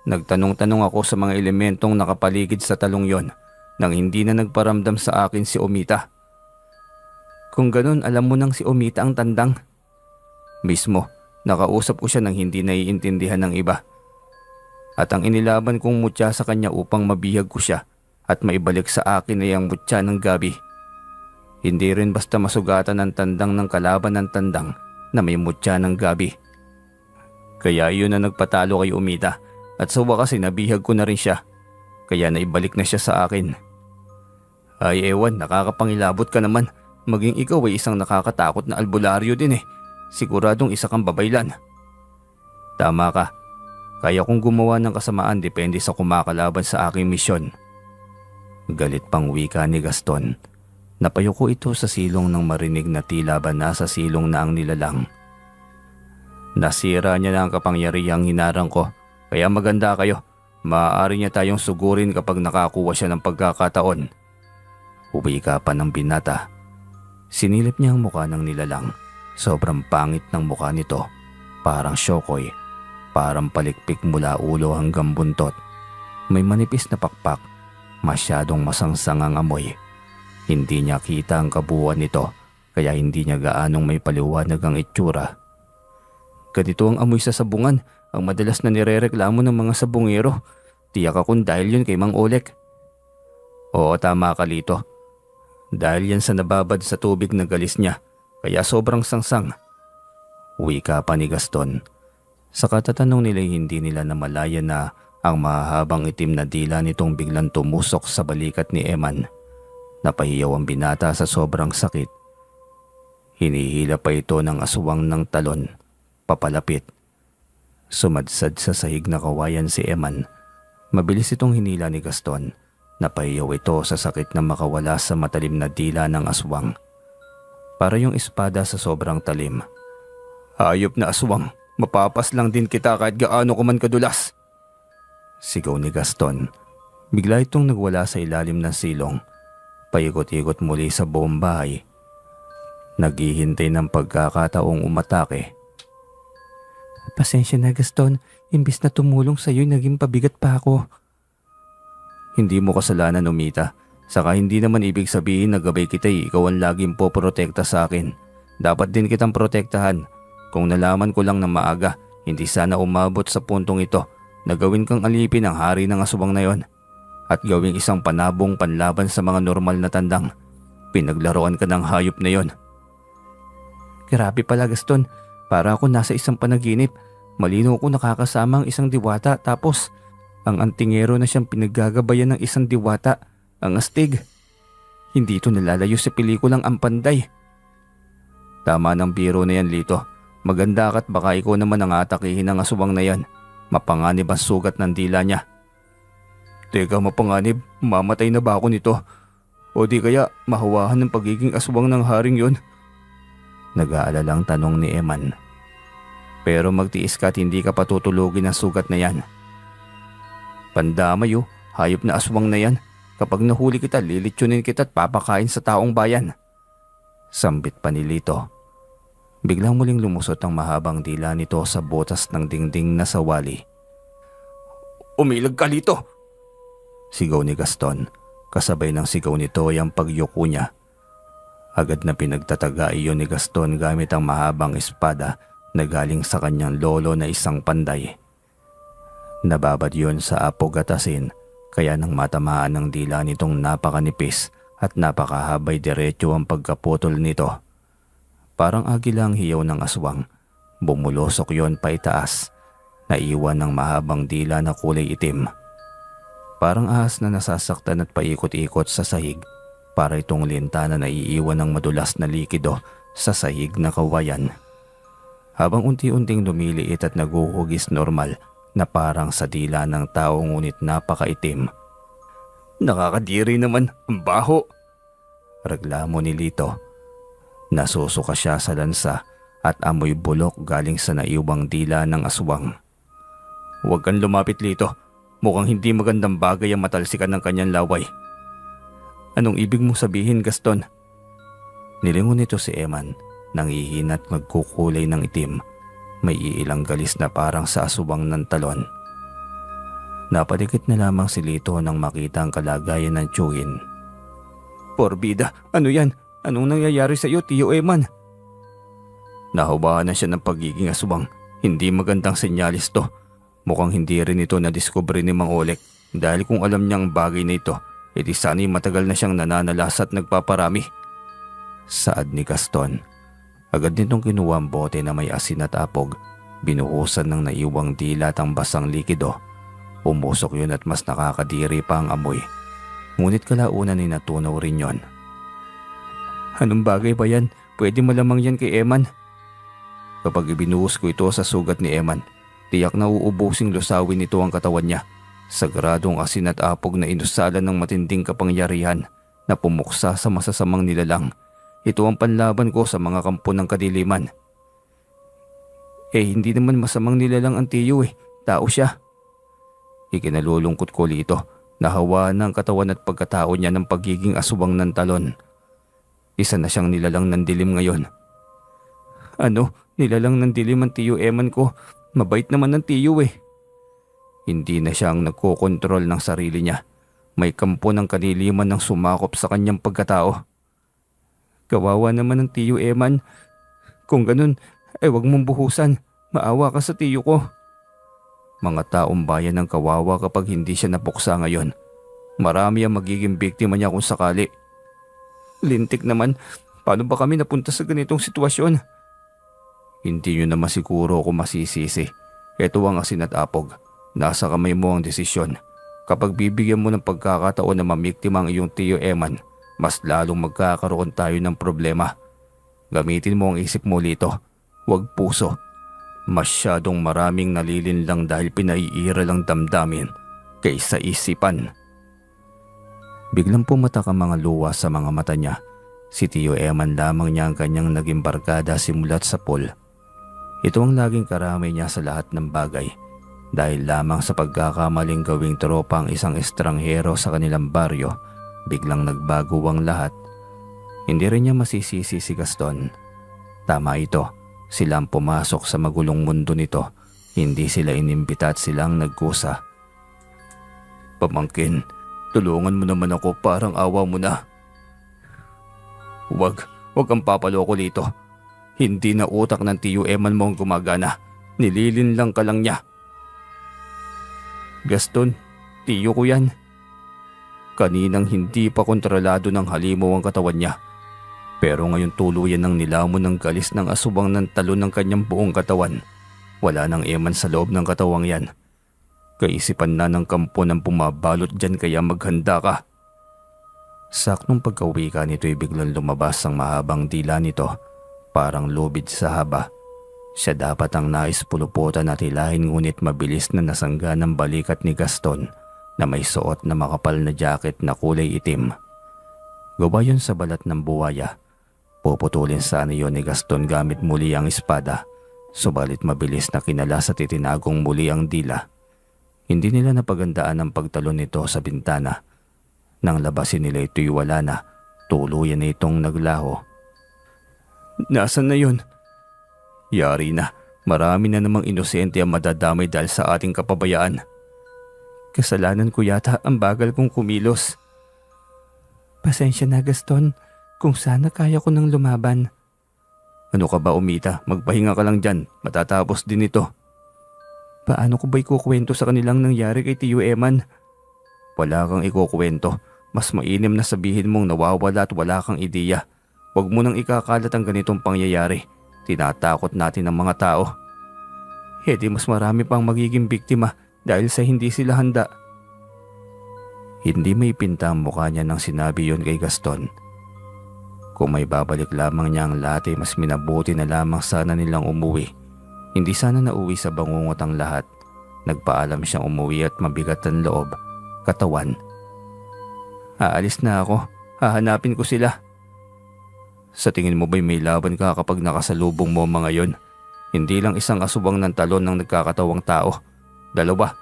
A: Nagtanong-tanong ako sa mga elementong nakapaligid sa talong yon nang hindi na nagparamdam sa akin si Omita." "Kung ganun, alam mo nang si Omita ang tandang." "Mismo. Nakausap ko siya nang hindi naiintindihan ng iba. At ang inilaban kong mutya sa kanya upang mabihag ko siya at maibalik sa akin ay ang mutya ng gabi. Hindi rin basta masugatan ang tandang ng kalaban ng tandang na may mutya ng gabi. Kaya iyon na nagpatalo kay Omita at sa wakas nabihag ko na rin siya. Kaya naibalik na siya sa akin." "Ay ewan, nakakapangilabot ka naman. Maging ikaw ay isang nakakatakot na albularyo din eh. Siguradong isa kang babaylan." "Tama ka. Kaya kong gumawa ng kasamaan depende sa kumakalaban sa aking misyon." Galit pang wika ni Gaston. Napayuko ito sa silong nang marinig na tila ba nasa silong na ang nilalang. "Nasira niya na ang kapangyarihang hinarang ko. Kaya maganda kayo. Maaari niya tayong sugurin kapag nakakuha siya ng pagkakataon." Wika pa ng binata. Sinilip niya ang mukha ng nilalang. Sobrang pangit ng mukha nito. Parang syokoy. Parang palikpik mula ulo hanggang buntot. May manipis na pakpak. Masyadong masangsang ang amoy. Hindi niya kita ang kabuuan nito, kaya hindi niya gaanong may paliwanag ang itsura. Ganito ang amoy sa sabungan, ang madalas na nirereklamo ng mga sabungero. Tiyak akong dahil yun kay Mang Oleg. "Oo, tama ka, Lito. Dahil yan sa nababad sa tubig na galis niya, kaya sobrang sangsang." Wika pa ni Gaston. Sa katatanong nila hindi nila namalayan na ang mahahabang itim na dila nitong biglang tumusok sa balikat ni Eman. Napahiyaw ang binata sa sobrang sakit. Hinihila pa ito ng aswang ng talon, papalapit. Sumadsad sa sahig na kawayan si Eman. Mabilis itong hinila ni Gaston. Napahiyaw ito sa sakit na makawala sa matalim na dila ng aswang. Para yung espada sa sobrang talim. "Hayop na aswang, mapapas lang din kita kahit gaano ko man kadulas." Sigaw ni Gaston. Bigla itong nagwala sa ilalim ng silong. Paikot-ikot muli sa buong bahay. Naghihintay ng pagkakataong umatake. "Pasensya na Gaston, imbis na tumulong sa'yo naging pabigat pa ako." "Hindi mo kasalanan, Umita. Saka hindi naman ibig sabihin na gabay kita ikaw ang laging poprotekta sa akin. Dapat din kitang protektahan. Kung nalaman ko lang na maaga, hindi sana umabot sa puntong ito na gawin kang alipin ang hari ng aswang na yon at gawing isang panabong panlaban sa mga normal na tandang. Pinaglaruan ka ng hayop na yon." "Grabe pala Gaston, para ako nasa isang panaginip. Malino ko nakakasama ang isang diwata tapos ang antingero na siyang pinaggagabayan ng isang diwata, ang astig. Hindi ito nalalayo sa pelikulang Ang Panday." "Tama ng biro na yan, Lito. Maganda ka't baka ikaw naman ang atakihin ng aswang na yan. Mapanganib ang sugat ng dila niya." "Teka, mapanganib? Mamatay na ba ako nito? O di kaya mahawahan ng pagiging aswang ng haring yon?" Nag-aalalang tanong ni Eman. "Pero magtiis ka at hindi ka patutulugin ang sugat na yan." "Pandamay hayop na aswang na yan. Kapag nahuli kita, lilitsunin kita at papakain sa taong bayan." Sambit pa ni Lito. Biglang muling lumusot ang mahabang dila nito sa butas ng dingding na sawali. "Umilag ka, Lito!" Sigaw ni Gaston. Kasabay ng sigaw nito ay ang pagyuko niya. Agad na pinagtataga iyon ni Gaston gamit ang mahabang espada na galing sa kanyang lolo na isang panday. Nababad yon sa apog at asin, kaya nang matamaan ng dila nitong napakanipis at napakahabay diretso ang pagkaputol nito. Parang agilang hiyaw ng aswang, bumulosok yon pa itaas, naiwan ng mahabang dila na kulay itim. Parang ahas na nasasaktan at paikot-ikot sa sahig, para itong lintana na iiwan ng madulas na likido sa sahig na kawayan. Habang unti-unting lumiliit at naguhugis normal na parang sa dila ng tao ngunit napakaitim. "Nakakadiri naman, ang baho!" reklamo ni Lito. Nasusuka siya sa lansa at amoy bulok galing sa naiwang dila ng aswang. "Huwag kang lumapit, Lito. Mukhang hindi magandang bagay ang matalsikan ng kanyang laway." "Anong ibig mong sabihin, Gaston?" Nilingon nito si Eman, nangihina at magkukulay ng itim. May iilang galis na parang sa aswang ng talon. Napadikit na lamang si Lito nang makita ang kalagayan ng tiyuhin. "Porbida, ano yan? Anong nangyayari sa iyo, Tiyo Eman?" "Nahubahan na siya ng pagiging aswang. Hindi magandang senyalis to. Mukhang hindi rin ito nadiskubre ni Mang Olek dahil kung alam niyang bagay na ito, edi sana'y matagal na siyang nananalas at nagpaparami." Saad ni Gaston. Agad nitong kinuha ang bote na may asin at apog. Binuhusan ng naiwang dila at ang basang likido. Umusok yun at mas nakakadiri pa ang amoy. Ngunit kalaunan ay natunaw rin yon. "Anong bagay ba yan? Pwede malamang yan kay Eman." "Kapag ibinuhos ko ito sa sugat ni Eman, tiyak na uubusing lusawin nito ang katawan niya. Sagradong asin at apog na inusalan ng matinding kapangyarihan na pumuksa sa masasamang nilalang. Ito ang panlaban ko sa mga kampo ng kadiliman." Hindi naman masamang nilalang ang Tiyo Tao siya." Ikinalulungkot ko, Lito. Nahawaan ng katawan at pagkatao niya ng pagiging aswang ng talon. Isa na siyang nilalang ng dilim ngayon. "Ano? Nilalang ng dilim ang Tiyo Eman ko? Mabait naman ng Tiyo Hindi na siya ang nagkokontrol ng sarili niya. May kampo ng kadiliman ng sumakop sa kanyang pagkatao. Kawawa naman ng Tiyo Eman. Kung ganun, wag mong buhusan. Maawa ka sa tiyo ko." Mga taong bayan ang kawawa kapag hindi siya napuksa ngayon. Marami ang magiging biktima niya kung sakali. "Lintik naman, paano ba kami napunta sa ganitong sitwasyon?" "Hindi nyo naman siguro ako masisisi. Ito ang asin at apog. Nasa kamay mo ang desisyon. Kapag bibigyan mo ng pagkakataon na mamiktima ang iyong Tiyo Eman, mas lalong magkakaroon tayo ng problema. Gamitin mo ang isip mo, Lito. Huwag puso. Masyadong maraming nalilinlang dahil pinaiira lang damdamin kaysa isipan. Biglang pumatak ang mga luha sa mga mata niya. Si Tiyo Eman lamang niya ang kanyang naging barkada simulat sa pool. Ito ang laging karamay niya sa lahat ng bagay. Dahil lamang sa pagkakamaling gawing tropa ang isang estranghero sa kanilang baryo, biglang nagbago ang lahat. Hindi rin niya masisisi si Gaston. Tama ito, sila ang pumasok sa magulong mundo nito. Hindi sila inimbita at silang nagkusa. Pamangkin, tulungan mo naman ako, parang awa mo na. Huwag kang papaloko dito. Hindi na utak ng Tiyo Eman mo ang gumagana. Nililinlang ka lang niya. Gaston, tiyo ko yan. Kaninang hindi pa kontrolado ng halimaw ang katawan niya. Pero ngayon tuluyan ng nilamon ng galis ng asubang ng talon ng kanyang buong katawan. Wala nang eman sa loob ng katawang yan. Kaisipan na ng kampo ng pumabalot dyan kaya maghanda ka. Saktong pagkauwi ka nito'y biglang lumabas ang mahabang dila nito. Parang lubid sa haba. Siya dapat ang nais puluputan at hilahin ngunit mabilis na nasangga ng balikat ni Gaston na may suot na makapal na jacket na kulay itim. Gawa yun sa balat ng buwaya. Puputulin sana yun ni Gaston gamit muli ang espada. Subalit mabilis na kinalas at itinagong muli ang dila. Hindi nila napagandaan ang pagtalon nito sa bintana. Nang labasin nila ito'y wala na. Tuluyan na itong naglaho. Nasaan na yun? Yari na, marami na namang inosente ang madadamay dahil sa ating kapabayaan. Kasalanan ko yata ang bagal kong kumilos. Pasensya na, Gaston, kung sana kaya ko nang lumaban. Ano ka ba, Umita? Magpahinga ka lang dyan, matatapos din ito. Paano ko ba ikukwento sa kanilang nangyari kay Tiyo Eman? Wala kang ikukwento, mas mainam na sabihin mong nawawala at wala kang ideya. Huwag mo nang ikakalat ang ganitong pangyayari. Tinatakot natin ang mga tao. Di mas marami pang magiging biktima dahil sa hindi sila handa. Hindi may pinta ang mukha niya nang sinabi yon kay Gaston. Kung may babalik lamang niya ang lahat ay mas minabuti na lamang sana nilang umuwi. Hindi sana nauwi sa bangungot ang lahat. Nagpaalam siyang umuwi at mabigat ang loob, katawan. Aalis na ako, hahanapin ko sila. Sa tingin mo ba'y may laban ka kapag nakasalubong mo mga yon? Hindi lang isang asubang ng talon ng nagkakatawang tao. Dalawa.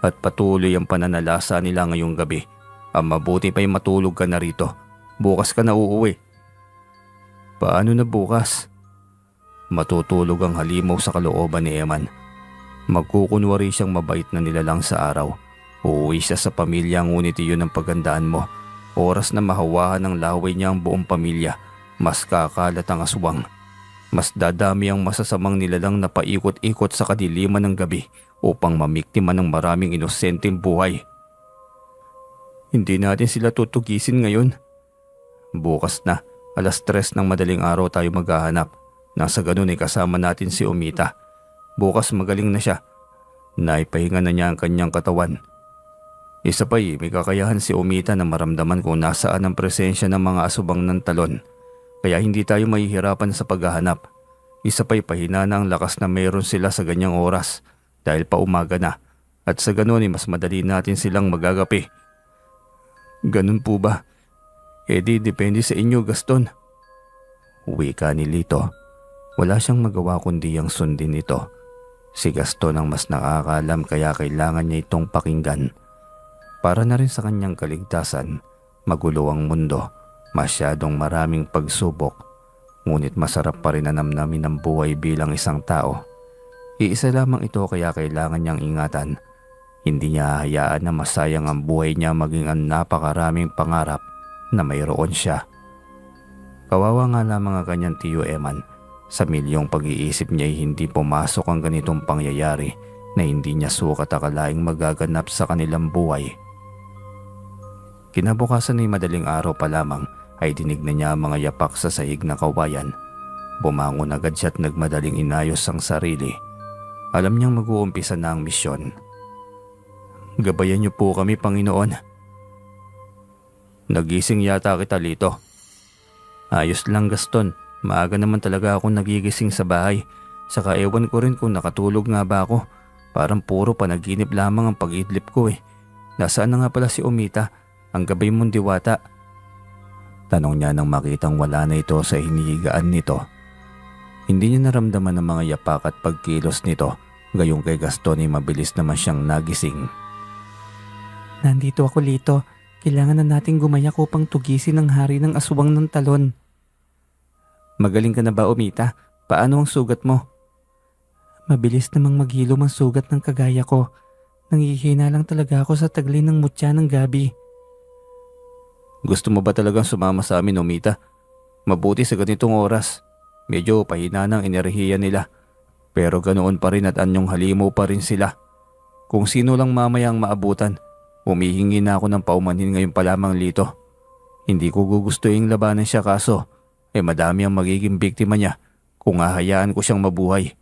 A: At patuloy ang pananalasa nila ngayong gabi. Ang mabuti pa'y matulog ka na rito. Bukas ka na uuwi. Paano na bukas? Matutulog ang halimaw sa kalooban ni Eman. Magkukunwari siyang mabait na nilalang sa araw. Uuwi siya sa pamilya ngunit iyon ang pagandaan mo. Oras na mahawahan ng laway niya ang buong pamilya, mas kakalat ang aswang. Mas dadami ang masasamang nilalang na paikot-ikot sa kadiliman ng gabi upang mamiktima ng maraming inosenteng buhay. Hindi natin sila tutugisin ngayon. Bukas na, 3:00 ng madaling araw tayo maghahanap. Nasa ganun ay kasama natin si Umita. Bukas magaling na siya. Naipahinga na niya ang kanyang katawan. Isa pa'y may kakayahan si Umita na maramdaman kung nasaan ang presensya ng mga asubang ng talon. Kaya hindi tayo mahihirapan sa paghahanap. Isa pa'y pahina na ang lakas na mayroon sila sa ganyang oras dahil pa umaga na. At sa ganun ay mas madali natin silang magagapi. Ganun po ba? Depende sa inyo, Gaston. Wika ni Lito. Wala siyang magawa kundi ang sundin ito. Si Gaston ang mas nakakaalam kaya kailangan niya itong pakinggan. Para na rin sa kanyang kaligtasan, magulo ang mundo, masyadong maraming pagsubok, ngunit masarap pa rin na namnamin ang buhay bilang isang tao. Iisa lamang ito kaya kailangan niyang ingatan. Hindi niya hahayaan na masayang ang buhay niya maging ang napakaraming pangarap na mayroon siya. Kawawa nga lamang ang kanyang Tiyo Eman. Sa milyong pag-iisip niya ay hindi pumasok ang ganitong pangyayari na hindi niya sukat akalaing magaganap sa kanilang buhay. Kinabukasan ay madaling araw pa lamang ay dinig na niya ang mga yapak sa sahig na kawayan. Bumangon agad siya at nagmadaling inayos ang sarili. Alam niyang mag-uumpisa na ang misyon. Gabayan niyo po kami, Panginoon. Nagising yata kita, Lito. Ayos lang, Gaston. Maaga naman talaga akong nagigising sa bahay. Saka ewan ko rin kung nakatulog nga ba ako. Parang puro panaginip lamang ang pag-idlip ko eh. Nasaan na nga pala si Umita, ang gabay mong diwata? Tanong niya nang makitang wala na ito sa hinihigaan nito. Hindi niya naramdaman ang mga yapak at pagkilos nito. Gayong kay Gaston ay mabilis naman siyang nagising.
B: Nandito ako, Lito. Kailangan na nating gumayak upang tugisin ang hari ng aswang ng talon.
A: Magaling ka na ba, Umita? Paano ang sugat mo?
B: Mabilis namang maghilom ang sugat ng kagaya ko. Nangihina lang talaga ako sa taglin ng mutya ng gabi.
A: Gusto mo ba talagang sumama sa amin, Umita? Mabuti sa ganitong oras. Medyo pahina ng enerhiya nila. Pero ganoon pa rin at anyong halimaw pa rin sila. Kung sino lang mamaya ang maabutan, humihingi na ako ng paumanhin ngayon pa lamang, Lito. Hindi ko gugustuhin labanan siya kaso, madami ang magiging biktima niya kung hahayaan ko siyang mabuhay.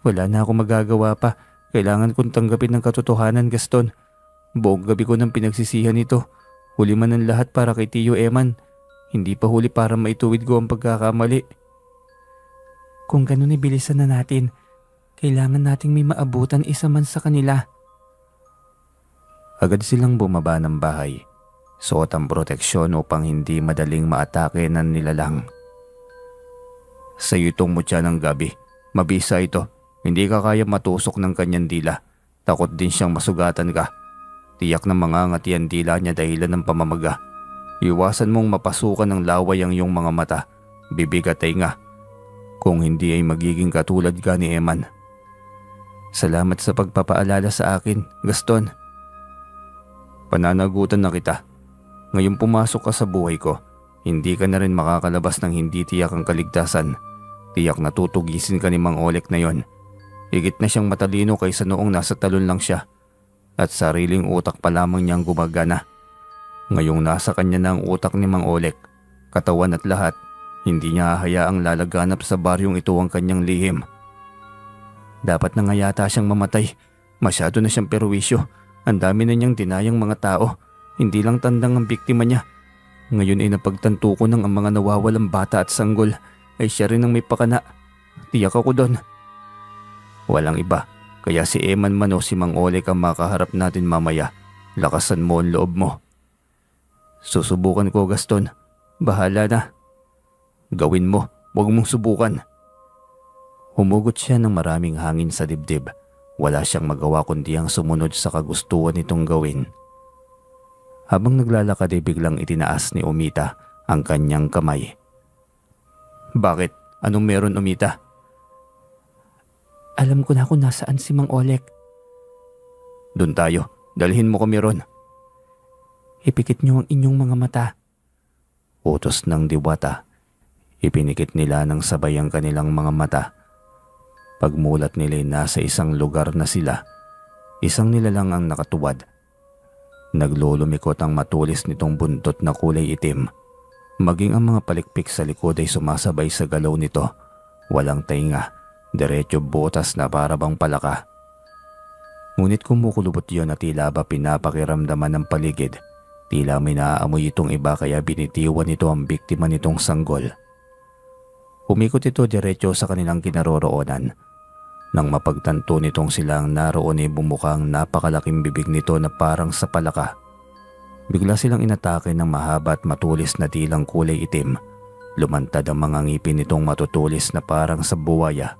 B: Wala na akong magagawa pa. Kailangan kong tanggapin ng katotohanan, Gaston. Buong gabi ko nang pinagsisihan ito. Huli man ang lahat para kay Tio Eman. Hindi pa huli para maituwid ko ang pagkakamali. Kung ganun bilisan na natin. Kailangan nating may maabutan isa man sa kanila.
A: Agad silang bumaba ng bahay. Suot ang proteksyon upang hindi madaling maatake ng nilalang. Sa iyo itong mutya ng gabi. Mabisa ito. Hindi ka kaya matusok ng kanyang dila. Takot din siyang masugatan ka. Tiyak na mangangati ang dila niya dahilan ng pamamaga. Iwasan mong mapasukan ng laway ang iyong mga mata, bibig at tainga. Kung hindi ay magiging katulad ka ni Eman. Salamat sa pagpapaalala sa akin, Gaston. Pananagutan na kita. Ngayong pumasok ka sa buhay ko, hindi ka na rin makakalabas ng hindi tiyak ang kaligtasan. Tiyak na tutugisin ka ni Mang Olek na yon. Higit na siyang matalino kaysa noong nasa talon lang siya. At sariling utak pa lamang niyang gumagana. Ngayong nasa kanya na ang utak ni Mang Olek, katawan at lahat, hindi niya hahayaang lalaganap sa baryong ito ang kanyang lihim. Dapat na nga yata siyang mamatay. Masyado na siyang perwisyo. Ang dami na niyang dinayang mga tao. Hindi lang tandang ang biktima niya. Ngayon ay napagtanto ko ng ang mga nawawalang bata at sanggol ay siya rin ang may pakana. Tiyak ako doon. Walang iba, kaya si Eman man o si Mang Olek ang makaharap natin mamaya. Lakasan mo ang loob mo. Susubukan ko, Gaston. Bahala na. Gawin mo, huwag mong subukan. Humugot siya ng maraming hangin sa dibdib. Wala siyang magawa kundi ang sumunod sa kagustuhan nitong gawin. Habang naglalakad ay biglang itinaas ni Umita ang kanyang kamay. Bakit? Anong meron, Umita?
B: Alam ko na kung nasaan si Mang Olek.
A: Doon tayo. Dalhin mo kami ron.
B: Ipikit niyo ang inyong mga mata.
A: Utos ng diwata. Ipinikit nila ng sabay ang kanilang mga mata. Pagmulat nila nasa isang lugar na sila. Isang nilalang ang nakatuwad. Naglulumikot ang matulis nitong buntot na kulay itim. Maging ang mga palikpik sa likod ay sumasabay sa galaw nito. Walang tainga. Diretso butas na para bang palaka. Ngunit kumukulubot yun at tila ba pinapakiramdaman ng paligid. Tila may naaamoy itong iba kaya binitiwan nito ang biktima nitong sanggol. Umikot ito diretso sa kanilang kinaroroonan. Nang mapagtanto nitong silang naroon ay bumukang napakalaking bibig nito na parang sa palaka. Bigla silang inatake ng mahaba at matulis na dilang kulay itim. Lumantad ang mga ngipin nitong matutulis na parang sa buwaya.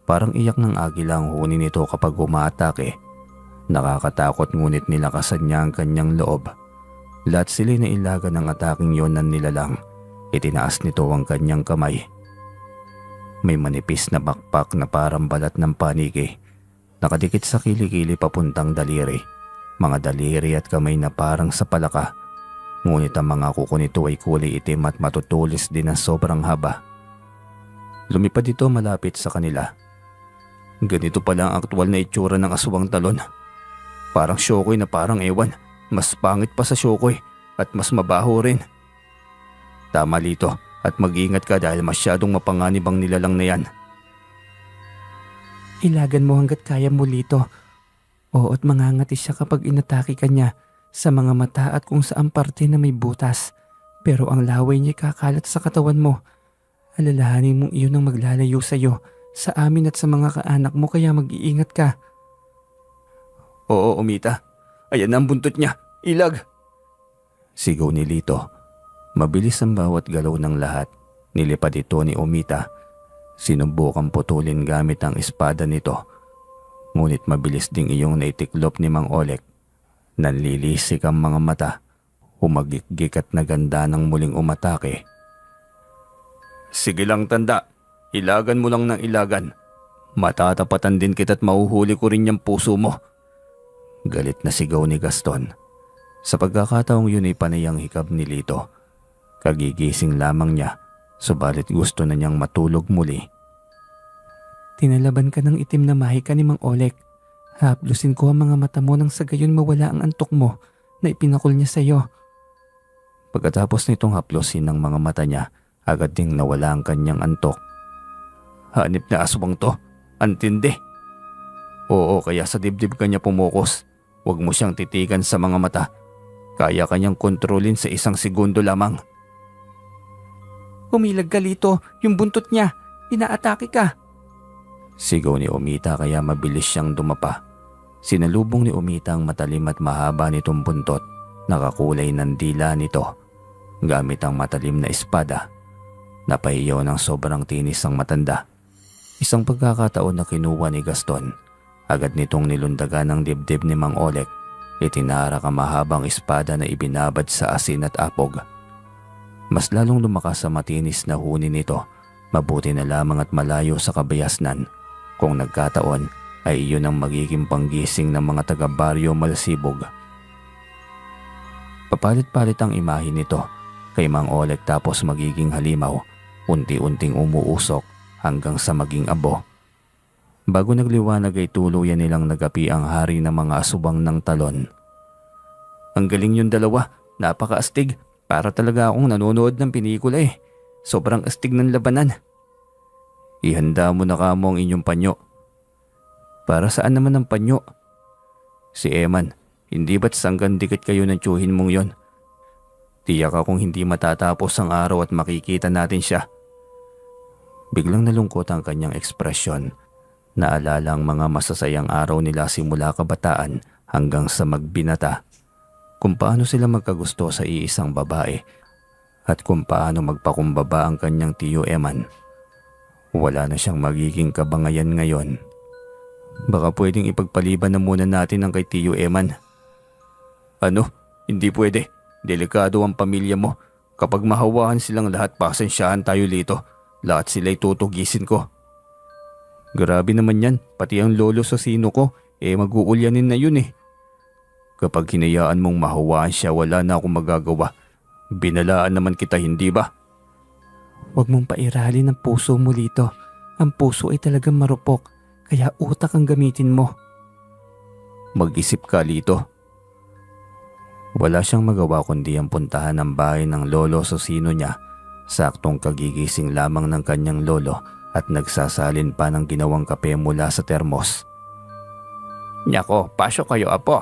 A: Parang iyak ng agila ang huni nito kapag umaatake. Nakakatakot ngunit nilakasan niya ang kanyang loob. Lahat sila nailagan ng ataking yon ng nilalang. Itinaas nito ang kanyang kamay. May manipis na bakpak na parang balat ng paniki. Nakadikit sa kilikili papuntang daliri. Mga daliri at kamay na parang sa palaka. Ngunit ang mga kuko nito ay kulay itim at matutulis din na sobrang haba. Lumipad ito malapit sa kanila. Ganito pala ang aktwal na itsura ng aswang talon. Parang Shokoy na parang ewan. Mas pangit pa sa Shokoy at mas mabaho rin. Tama, Lito, at mag-ingat ka dahil masyadong mapanganib ang nilalang na yan.
B: Ilagan mo hanggat kaya mo, Lito. Oo, at mangangati siya kapag inatake ka niya sa mga mata at kung saan parte na may butas. Pero ang laway niya kakalat sa katawan mo. Alalahanin mong iyon ang maglalayo sa'yo, sa amin at sa mga kaanak mo, kaya mag-iingat ka. Oo, Omita. Ayan ang buntot niya. Ilag!
A: Sigaw ni Lito. Mabilis ang bawat galaw ng lahat. Nilipad ito ni Omita. Sinubukang putulin gamit ang espada nito. Ngunit mabilis ding iyong naitiklop ni Mang Oleg. Nanlilisik ang mga mata. Humagikgik at naganda ng muling umatake. Sige lang, tanda. Ilagan mo lang ng ilagan. Matatapatan din kita't mahuhuli ko rin yung puso mo. Galit na sigaw ni Gaston. Sa pagkakataong yun ay panay ang hikab ni Lito. Kagigising lamang niya, subalit gusto na niyang matulog muli.
B: Tinalaban ka ng itim na mahika ni Mang Oleg. Haplusin ko ang mga mata mo nang sa gayon mawala ang antok mo na ipinakul niya sa'yo.
A: Pagkatapos nitong haplusin ng mga mata niya, agad ding nawala ang kanyang antok. Hanip na aswang to. Antindi. Oo, kaya sa dibdib kanya pumukos. Huwag mo siyang titigan sa mga mata. Kaya kanyang kontrolin sa 1 segundo lamang.
B: Umilag ka, Lito. Yung buntot niya. Inaatake ka.
A: Sigaw ni Omita kaya mabilis siyang dumapa. Sinalubong ni Omita ang matalim at mahaba nitong buntot. Nakakulay ng dila nito. Gamit ang matalim na espada. Napahiyaw ng sobrang tinis ang matanda. Isang pagkakataon na kinuha ni Gaston. Agad nitong nilundagan ang dibdib ni Mang Oleg. Itinarak ang mahabang espada na ibinabad sa asin at apog. Mas lalong lumakas sa matinis na huni nito. Mabuti na lamang at malayo sa kabayasnan. Kung nagkataon ay iyon ang magiging panggising ng mga taga-baryo Malsibog. Papalit-palit ang imahe nito kay Mang Oleg tapos magiging halimaw. Unti-unting umuusok hanggang sa maging abo. Bago nagliwanag ay tuluyan nilang nagapi ang hari ng mga asubang ng talon. Ang galing yung dalawa, napaka-astig. Para talaga akong nanonood ng pelikula eh. Sobrang astig ng labanan. Ihanda mo na kamo ang inyong panyo. Para saan naman ang panyo? Si Eman, hindi ba't sanggan dikit kayo ng tiyuhin mong yon? Tiyak akong hindi matatapos ang araw at makikita natin siya. Biglang nalungkot ang kanyang ekspresyon. Naalala ang mga masasayang araw nila simula kabataan hanggang sa magbinata. Kung paano sila magkagusto sa iisang babae at kung paano magpakumbaba ang kanyang tiyo Eman. Wala na siyang magiging kabangayan ngayon. Baka pwedeng ipagpaliban na muna natin ang kay tiyo Eman. Ano? Hindi pwede. Delikado ang pamilya mo. Kapag mahawaan silang lahat, pasensyahan tayo Lito. Lahat sila'y tutugisin ko. Grabe naman yan, pati ang lolo sa sino ko, mag-uulyanin na yun eh. Kapag hinayaan mong mahawaan siya, wala na akong magagawa. Binalaan naman kita, hindi ba?
B: Huwag mong pairalin ang puso mo, Lito. Ang puso ay talagang marupok, kaya utak ang gamitin mo.
A: Mag-isip ka, Lito. Wala siyang magawa kundi ang puntahan ng bahay ng lolo sa sino niya. Saktong kagigising lamang ng kanyang lolo at nagsasalin pa ng ginawang kape mula sa termos. Nyako, pasok kayo apo.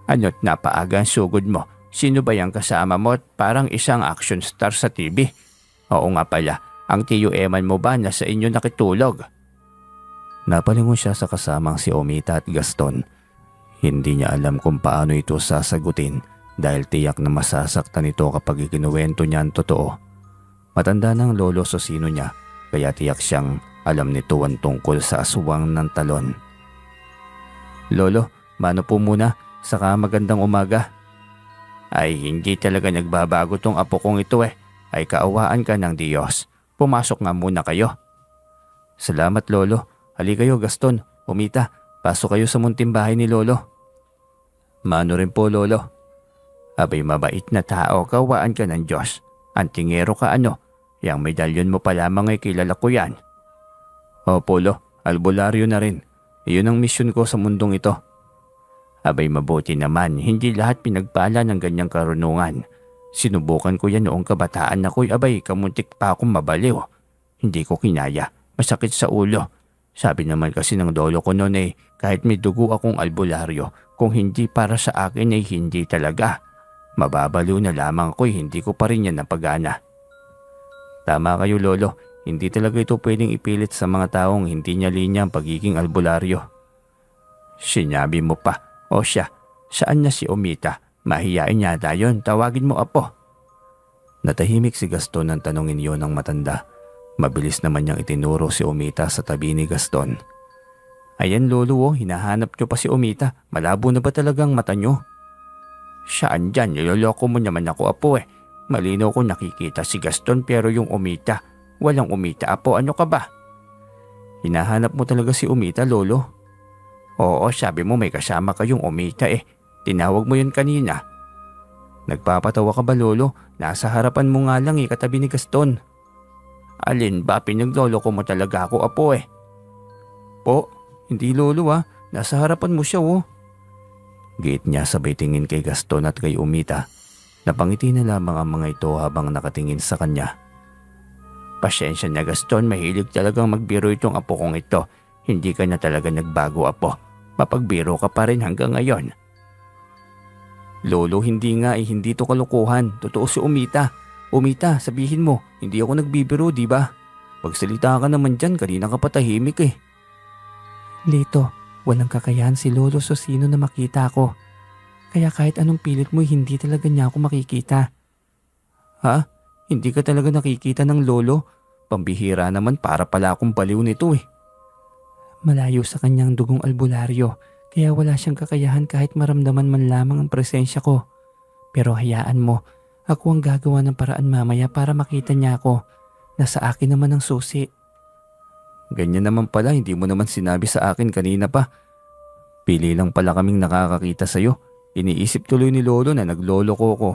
A: Ano't napaaga ang sugod mo? Sino ba yung kasama mo? Parang isang action star sa TV. Oo nga pala, ang tiyo Eman mo ba nasa inyo nakitulog? Napalingon siya sa kasamang si Omita at Gaston. Hindi niya alam kung paano ito sasagutin dahil tiyak na masasaktan ito kapag ikinuwento niya ang totoo. Matanda ng lolo sa sino niya kaya tiyak siyang alam nito ang tungkol sa aswang ng talon. Lolo, mano po muna, saka magandang umaga. Ay hindi talaga nagbabago tong apo kong ito eh. Ay kaawaan ka ng Diyos. Pumasok nga muna kayo. Salamat lolo. Hali kayo Gaston, Omita. Pasok kayo sa munting bahay ni lolo. Mano rin po lolo. Abay mabait na tao, kaawaan ka ng Diyos. Antingero ka ano. Yang medalyon mo pa lamang ay kilala ko yan. Opo lo, albularyo na rin. Iyon ang misyon ko sa mundong ito. Abay mabuti naman, hindi lahat pinagpala ng ganyang karunungan. Sinubukan ko yan noong kabataan ako'y abay kamuntik pa akong mabaliw. Hindi ko kinaya, masakit sa ulo. Sabi naman kasi ng lolo ko noon kahit may dugo akong albularyo, kung hindi para sa akin ay hindi talaga. Mababaliw na lamang ako hindi ko pa rin yan napagana. Tama kayo lolo, hindi talaga ito pwedeng ipilit sa mga taong hindi niya linya ang pagiging albularyo. Sinabi mo pa, o siya, saan na si Omita? Mahiyain yata yun, tawagin mo apo. Natahimik si Gaston nang tanongin yon ng matanda. Mabilis naman niyang itinuro si Omita sa tabi ni Gaston. Ayan lolo hinahanap niyo pa si Omita. Malabo na ba talagang mata niyo? Saan dyan? Niloloko mo naman ako apo Malinaw ko nakikita si Gaston pero yung Omita. Walang Omita apo, ano ka ba? Hinahanap mo talaga si Omita lolo? Oo, sabi mo may kasama kayong Omita Tinawag mo yun kanina. Nagpapatawa ka ba lolo? Nasa harapan mo nga lang katabi ni Gaston. Alin ba? Pinagloloko mo talaga ako apo Po, hindi lolo Nasa harapan mo siya Giit niya sabay tingin kay Gaston at kay Omita. Napangiti na lamang ang mga ito habang nakatingin sa kanya. Pasensya na Gaston, mahilig talagang magbiro itong apo kong ito. Hindi ka na talaga nagbago apo. Mapagbiro ka pa rin hanggang ngayon. Lolo, hindi nga hindi to kalokohan. Totoo si Omita. Omita, sabihin mo, hindi ako nagbibiro, di ba? Pagsalita ka naman dyan, kanina ka patahimik Lito, walang kakayahan si Lolo Sosino na makita ako. Kaya kahit anong pilit mo, hindi talaga niya ako makikita. Ha? Hindi ka talaga nakikita ng lolo? Pambihira naman, para pala akong baliw nito Malayo sa kanyang dugong albularyo, kaya wala siyang kakayahan kahit maramdaman man lamang ang presensya ko. Pero hayaan mo, ako ang gagawa ng paraan mamaya para makita niya ako. Nasa akin naman ang susi. Ganyan naman pala, hindi mo naman sinabi sa akin kanina pa. Pili lang pala kaming nakakakita sa'yo. Iniisip tuloy ni lolo na nagloloko ko.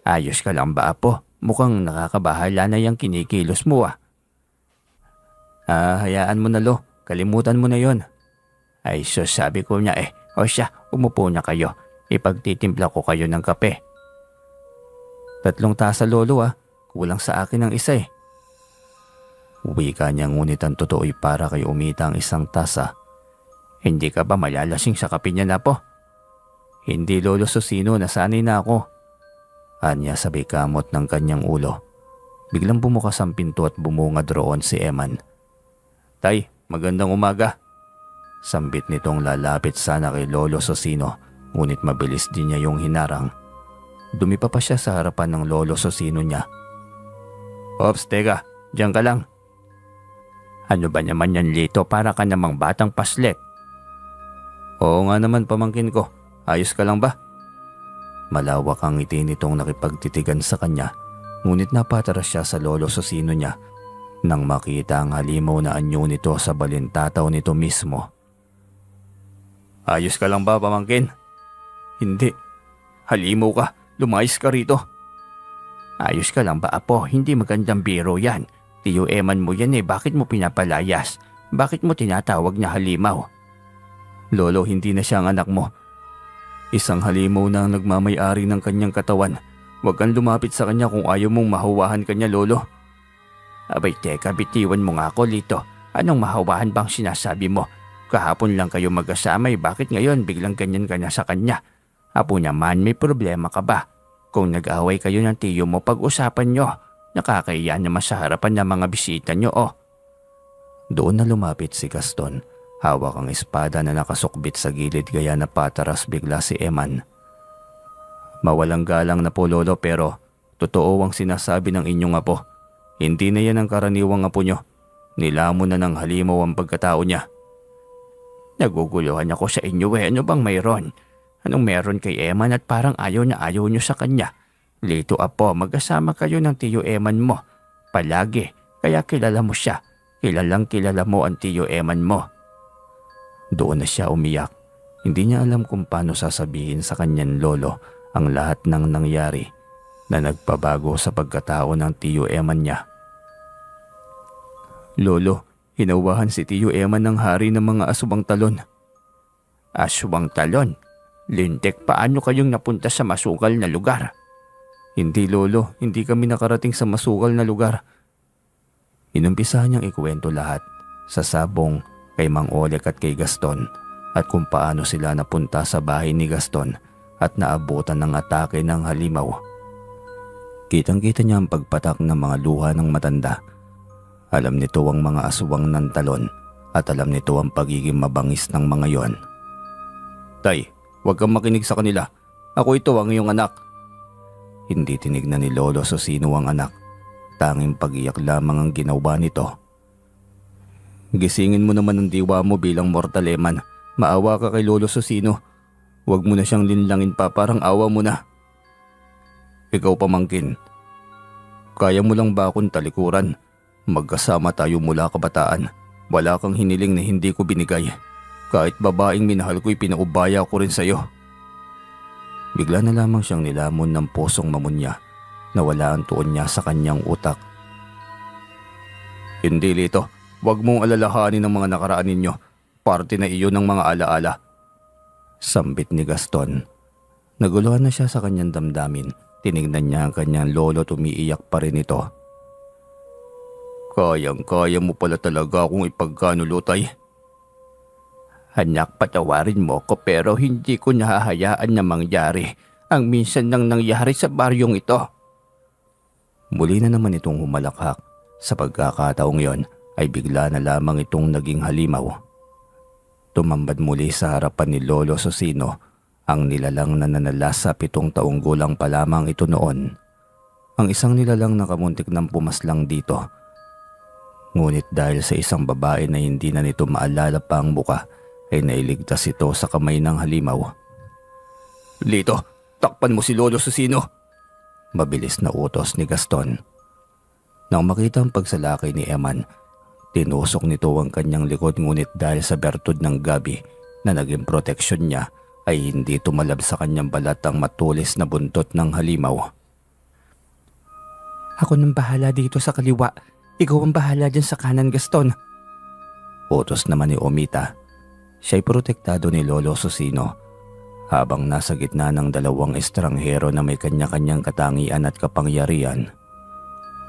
A: Ayos ka lang ba apo? Mukhang nakakabahala na yung kinikilos mo hayaan mo na lo. Kalimutan mo na yon. Ay sus, sabi ko niya O siya, umupo na kayo. Ipagtitimpla ko kayo ng kape. 3 tasa lolo Kulang sa akin ang isa Wika niya ngunit ang totoo ay para kay Omita ang 1 tasa. Hindi ka ba malalasing sa kape niya na po? Hindi lolo Sosino, nasanay na ako. Anya sabay kamot ng kanyang ulo. Biglang bumukas ang pinto at bumungad roon si Eman. Tay, magandang umaga. Sambit nitong lalapit sana kay Lolo Sosino, ngunit mabilis din niya yung hinarang. Dumipa pa siya sa harapan ng Lolo Sosino niya. Ops, teka, diyan ka lang. Ano ba naman yan Lito, para ka namang batang paslet? Oo nga naman pamangkin ko, ayos ka lang ba? Malawak ang ngiti nitong nakipagtitigan sa kanya, ngunit napataras siya sa Lolo Sosino niya nang makita ang halimaw na anyo nito sa balintataw nito mismo. Ayos ka lang ba pamangkin? Hindi. Halimaw ka, lumayas ka rito. Ayos ka lang ba apo? Hindi magandang biro yan. Tiyo Eman mo yan bakit mo pinapalayas? Bakit mo tinatawag na halimaw? Lolo, hindi na siya ang anak mo. Isang halimaw na ang nagmamay-ari ng kanyang katawan. Huwag kang lumapit sa kanya kung ayaw mong mahawahan kanya lolo. Abay teka, bitiwan mo nga ako Lito. Anong mahawahan bang sinasabi mo? Kahapon lang kayo magkasama bakit ngayon biglang ganyan ka na sa kanya? Apo naman, may problema ka ba? Kung nag-away kayo ng tiyo mo, pag-usapan nyo. Nakakahiya naman sa harapan ng mga bisita nyo Doon na lumapit si Gaston. Hawak ang espada na nakasukbit sa gilid gaya na pataras bigla si Eman. Mawalang galang na po lolo pero totoo ang sinasabi ng inyong apo. Hindi na yan ang karaniwang apo nyo. Nilamon na ng halimaw ang pagkatao niya. Naguguluhan ako sa inyo Ano bang mayroon? Anong meron kay Eman at parang ayaw na ayaw nyo sa kanya? Lito apo, magkasama kayo ng tiyo Eman mo. Palagi, kaya kilala mo siya. Kilalang kilala mo ang tiyo Eman mo. Doon na siya umiyak. Hindi niya alam kung paano sasabihin sa kanyang lolo ang lahat ng nangyari na nagpabago sa pagkatao ng tiyo Eman niya. Lolo, hinawahan si tiyo Eman ng hari ng mga aswang talon. Aswang talon? Lintik, paano kayong napunta sa masukal na lugar? Hindi lolo, hindi kami nakarating sa masukal na lugar. Inumpisahan niyang ikuwento lahat. sa sabong, kay Mang Oleg at kay Gaston at kung paano sila napunta sa bahay ni Gaston at naabutan ng atake ng halimaw. Kitang-kita niya ang pagpatak ng mga luha ng matanda. Alam nito ang mga aswang ng talon at alam nito ang pagiging mabangis ng mga yon. "Tay, huwag kang makinig sa kanila. Ako ito ang iyong anak." Hindi tinignan ni Lolo Susino ang anak. Tanging pag-iyak lamang ang ginawa nito. "Gisingin mo naman ang diwa mo bilang mortal, Eman. Maawa ka kay Lolo Susino. Huwag mo na siyang linlangin pa, parang awa mo na." "Ikaw pamangkin, kaya mo lang ba akong talikuran? Magkasama tayo mula kabataan. Wala kang hiniling na hindi ko binigay. Kahit babaeng minahal ko'y pinaubaya ko rin sa'yo." Bigla na lamang siyang nilamon ng pusong mamunya. Nawala ang tuon niya sa kanyang utak. "Hindi, Lito. Huwag mong alalahanin ang mga nakaraan ninyo. Parte na iyon ng mga alaala." Sambit ni Gaston. Naguluhan na siya sa kanyang damdamin. Tinignan niya ang kanyang lolo at umiiyak pa rin ito. "Kayang-kaya mo pala talaga akong ipagkanulutay." "Anak, patawarin mo ko pero hindi ko nahahayaan na mangyari ang minsan nang nangyari sa baryong ito." Muli na naman itong humalakhak. Sa pagkakataong yon ay bigla na lamang itong naging halimaw. Tumambad muli sa harapan ni Lolo Susino ang nilalang na nanala sa 7 taong gulang pa lamang ito noon. Ang isang nilalang na kamuntik ng pumaslang dito. Ngunit dahil sa isang babae na hindi na nito maalala pa ang muka, ay nailigtas ito sa kamay ng halimaw. "Lito, takpan mo si Lolo Susino!" Mabilis na utos ni Gaston. Nang makita ang pagsalakay ni Eman, tinusok nito ang kanyang likod, ngunit dahil sa bertud ng gabi na naging proteksyon niya ay hindi tumalab sa kanyang balat ang matulis na buntot ng halimaw.
B: Ako nang bahala dito sa kaliwa. Ikaw ang bahala dyan sa kanan, Gaston.
A: Utos naman ni Omita. Siya'y protektado ni Lolo Susino habang nasa gitna ng 2 estranghero na may kanya-kanyang katangian at kapangyarihan.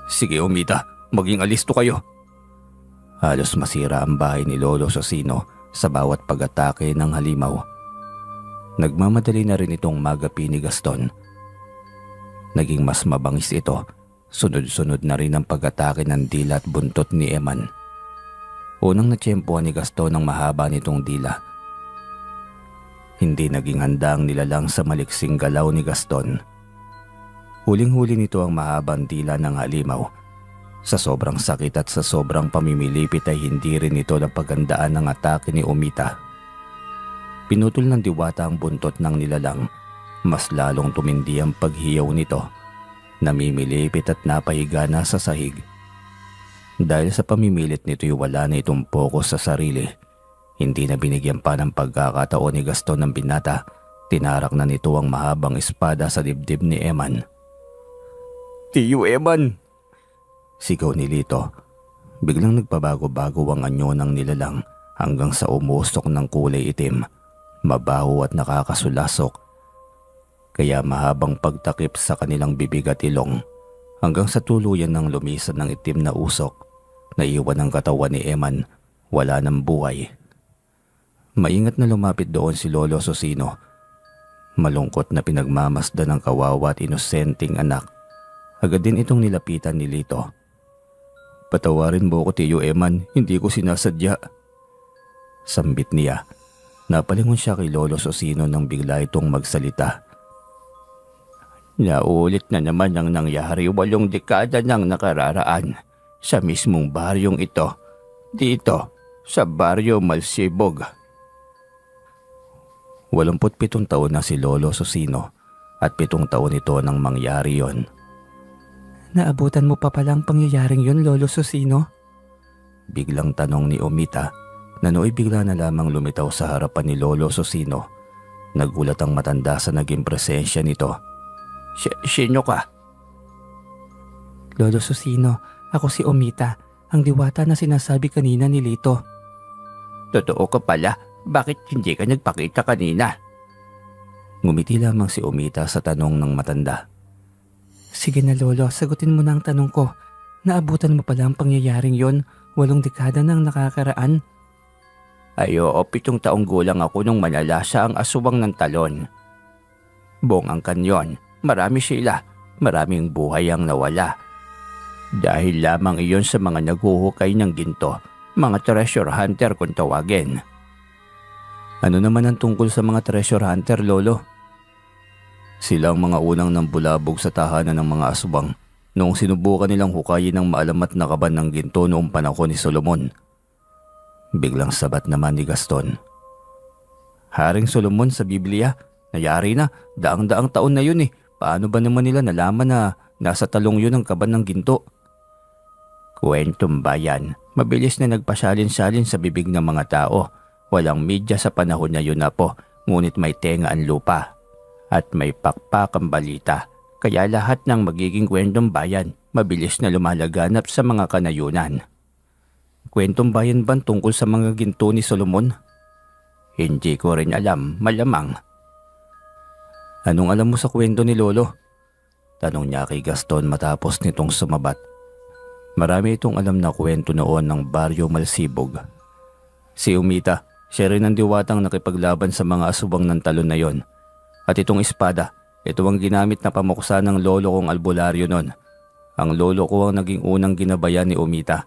A: "Sige, Omita, maging alisto kayo." Halos masira ang bahay ni Lolo Susino sa bawat pag-atake ng halimaw. Nagmamadali na rin itong magapi ni Gaston. Naging mas mabangis ito. Sunod-sunod na rin ang pag-atake ng dila at buntot ni Eman. Unang natsyempohan ni Gaston ang mahaba nitong dila. Hindi naging handa ang nilalang sa maliksing galaw ni Gaston. Huling-huli nito ang mahabang dila ng halimaw. Sa sobrang sakit at sa sobrang pamimilipit ay hindi rin ito napagandaan ng atake ni Omita. Pinutol ng diwata ang buntot ng nilalang. Mas lalong tumindi ang paghiyaw nito. Namimilipit at napahiga na sa sahig. Dahil sa pamimilit nito'y wala na itong pokus sa sarili. Hindi na binigyan pa ng pagkakataon ni Gaston ng binata. Tinarak na nito ang mahabang espada sa dibdib ni Eman. "Tiyo Eman!" Sigaw ni Lito. Biglang nagpabago-bago ang anyo ng nilalang hanggang sa umusok ng kulay itim. Mabaho at nakakasulasok. Kaya mahabang pagtakip sa kanilang bibig at ilong hanggang sa tuluyan ng lumisan ng itim na usok. Naiwan ang katawan ni Eman, wala ng buhay. Maingat na lumapit doon si Lolo Susino. Malungkot na pinagmamasdan ng kawawa at inosenteng anak. Agad din itong nilapitan ni Lito. "Patawarin mo ko, Tiyo Eman, hindi ko sinasadya." Sambit niya. Napalingon siya kay Lolo Susino nang bigla itong magsalita. "Naulit na naman ang nangyari 8 dekada nang nakararaan sa mismong baryong ito, dito sa Baryo Malsibog." 87 taon na si Lolo Susino at 7 taon ito nang mangyari yon.
B: Naabutan mo pa palang pangyayaring yon, Lolo Susino?
A: Biglang tanong ni Omita na nooy bigla na lamang lumitaw sa harapan ni Lolo Susino. Nagulat ang matanda sa naging presensya nito. Sino ka?"
B: Lolo Susino, ako si Omita, ang diwata na sinasabi kanina ni Lito.
A: "Totoo ka pala, bakit hindi ka nagpakita kanina?" Ngumiti lamang si Omita sa tanong ng matanda.
B: Sige na Lolo, sagutin mo na ang tanong ko. Naabutan mo pala ang pangyayaring yon 8 dekada nang nakakaraan.
A: Ay oo, 7 taong gulang ako nung manalasa ang aswang ng talon. Buong angkan yon, marami sila, maraming buhay ang nawala. Dahil lamang iyon sa mga naghuhukay ng ginto, mga treasure hunter kung tawagin.
B: Ano naman ang tungkol sa mga treasure hunter, Lolo?
A: Sila ang mga unang nambulabog sa tahanan ng mga aswang noong sinubukan nilang hukayin ang maalamat na kaban ng ginto noong panahon ni Solomon. Biglang sabat naman ni Gaston.
B: Haring Solomon sa Biblia, nayari na, daang-daang taon na yun eh. Paano ba naman nila nalaman na nasa talong yun ang kaban ng ginto?
A: Kwentong bayan, mabilis na nagpasalin-salin sa bibig ng mga tao. Walang media sa panahon na yun na po, ngunit may tenga ang lupa. At may pakpak ang balita, kaya lahat ng magiging kwentong bayan, mabilis na lumalaganap sa mga kanayunan.
B: Kwentong bayan ba tungkol sa mga ginto ni Solomon?
A: Hindi ko rin alam, malamang.
B: Anong alam mo sa kwento ni Lolo?
A: Tanong niya kay Gaston matapos nitong sumabat. Marami itong alam na kwento noon ng Baryo Malsibog.
B: Si Umita, siya rin ang diwatang nakipaglaban sa mga aswang ng talon na yon. At itong espada, ito ang ginamit na pamuksa ng lolo kong albularyo nun. Ang lolo ko ang naging unang ginabayan ni Umita.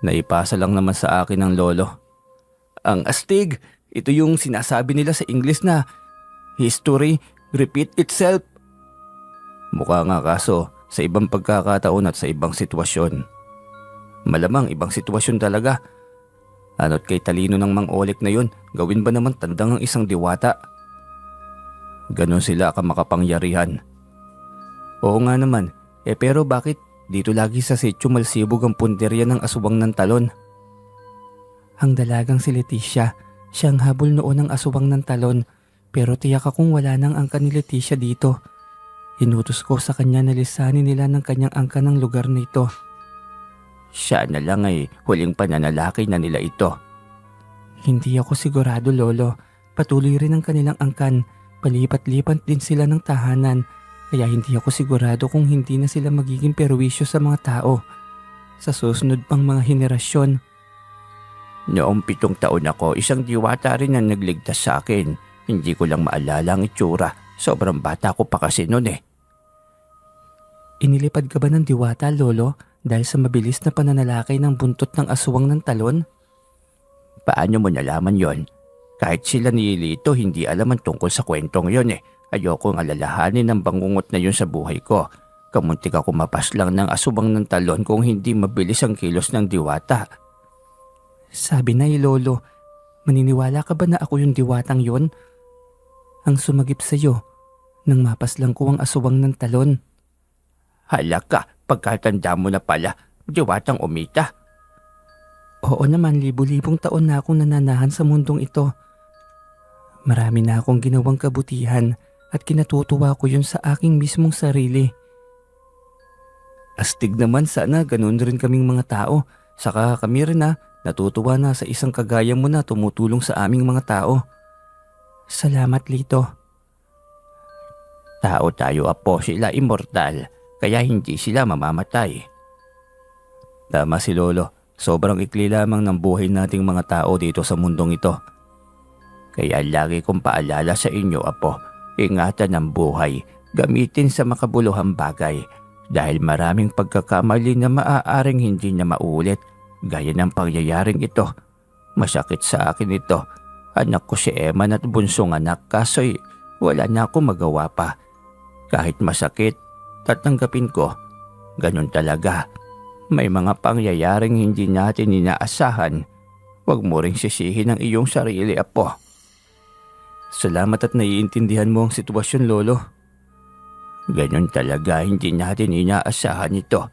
B: Naipasa lang naman sa akin ng lolo. Ang astig! Ito yung sinasabi nila sa English na history repeat itself. Mukha nga kaso sa ibang pagkakataon at sa ibang sitwasyon. Malamang ibang sitwasyon talaga. Ano't kay talino ng Mang Oleg na yun, gawin ba naman tandang ang isang diwata? Ganon sila kamakapangyarihan. Oo nga naman, pero bakit dito lagi sa Sitio Malsibog ang punderya ng aswang ng talon? Ang dalagang si Leticia, siyang habol noon ng aswang ng talon, pero tiyak akong wala nang angka ni Leticia dito. Inutos ko sa kanya na lisanin nila ng kanyang angka ng lugar na ito.
A: Siya na lang ay huling pananalaki na nila ito.
B: Hindi ako sigurado, Lolo. Patuloy rin ang kanilang angkan. Palipat-lipat din sila ng tahanan. Kaya hindi ako sigurado kung hindi na sila magiging perwisyo sa mga tao. Sa susunod pang mga henerasyon.
A: Noong 7 taon ako, isang diwata rin ang nagligtas sa akin. Hindi ko lang maalala ang itsura. Sobrang bata ko pa kasi noon eh.
B: Inilipad ka ba ng diwata, Lolo, dahil sa mabilis na pananalakay ng buntot ng aswang ng talon?
A: Paano mo nalaman yon? Kahit sila ni Lito hindi alam ang tungkol sa kwentong yon eh. Ayokong alalahanin ang bangungot na yun sa buhay ko. Kamuntik ako mapaslang ng aswang ng talon kung hindi mabilis ang kilos ng diwata.
B: Sabi na Lolo, maniniwala ka ba na ako yung diwatang yon? Ang sumagip sa'yo nang mapaslang ko ang aswang ng talon.
A: Hala ka, pagkatanda mo na pala, diwatang Umita.
B: Oo naman, libu-libong taon na akong nananahan sa mundong ito. Marami na akong ginawang kabutihan at kinatutuwa ko yun sa aking mismong sarili. Astig naman, sana ganun rin kaming mga tao. Saka kami rin natutuwa na sa isang kagaya mo na tumutulong sa aming mga tao. Salamat, Lito.
A: Tao tayo, apo, sila immortal. Kaya hindi sila mamamatay.
B: Tama si Lolo. Sobrang ikli lamang ng buhay nating mga tao dito sa mundong ito.
A: Kaya lagi kong paalala sa inyo, apo, ingatan ang buhay, gamitin sa makabuluhang bagay. Dahil maraming pagkakamali na maaaring hindi na maulit, gaya ng pangyayaring ito. Masakit sa akin ito. Anak ko si Eman at bunsong anak, kaso'y wala na akong magawa pa. Kahit masakit, tatanggapin ko. Ganun talaga. May mga pangyayaring hindi natin inaasahan. Huwag mo ring sisihin ang iyong sarili, apo.
B: Salamat at naiintindihan mo ang sitwasyon, Lolo.
A: Ganun talaga, hindi natin inaasahan ito.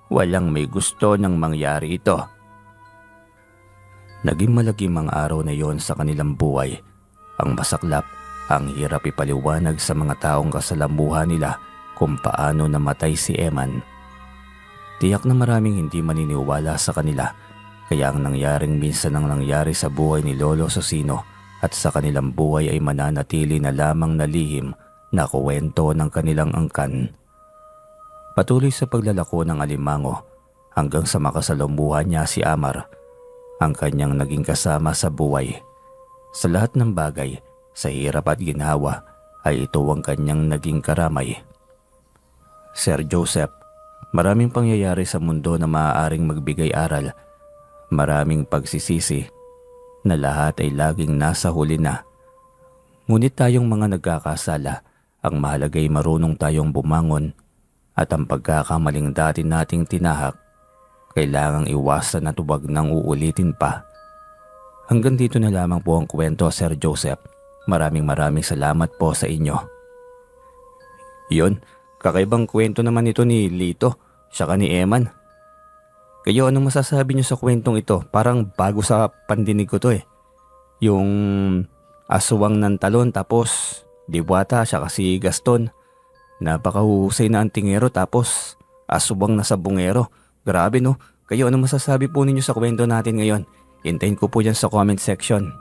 A: Walang may gusto nang mangyari ito.
B: Naging malagim ang araw na yon sa kanilang buhay. Ang masaklap, ang hirap ipaliwanag sa mga taong kasalamuhan nila kung paano namatay si Eman. Tiyak na maraming hindi maniniwala sa kanila, kaya ang nangyaring minsan ang nangyari sa buhay ni Lolo Socino at sa kanilang buhay ay mananatili na lamang na lihim na kwento ng kanilang angkan. Patuloy sa paglalako ng alimango,
A: hanggang sa makasalumuhan niya si Amar, ang kanyang naging kasama sa buhay. Sa lahat ng bagay, sa hirap at ginhawa, ay ito ang kanyang naging karamay. Sir Joseph, maraming pangyayari sa mundo na maaaring magbigay aral. Maraming pagsisisi na lahat ay laging nasa huli na. Ngunit tayong mga nagkakasala, ang mahalaga ay marunong tayong bumangon at ang pagkakamaling dati nating tinahak, kailangang iwasan at huwag nang uulitin pa. Hanggang dito na lamang po ang kwento, Sir Joseph. Maraming salamat po sa inyo. Yun, kakaibang kwento naman ito ni Lito, saka ni Eman. Kayo, anong masasabi niyo sa kwentong ito? Parang bago sa pandinig ko to eh. Yung aswang ng talon tapos Diwata siya si Gaston. Napakahusay na antingero tapos aswang na sabungero. Grabe no? Kayo, anong masasabi po ninyo sa kwento natin ngayon? Hintayin ko po yan sa comment section.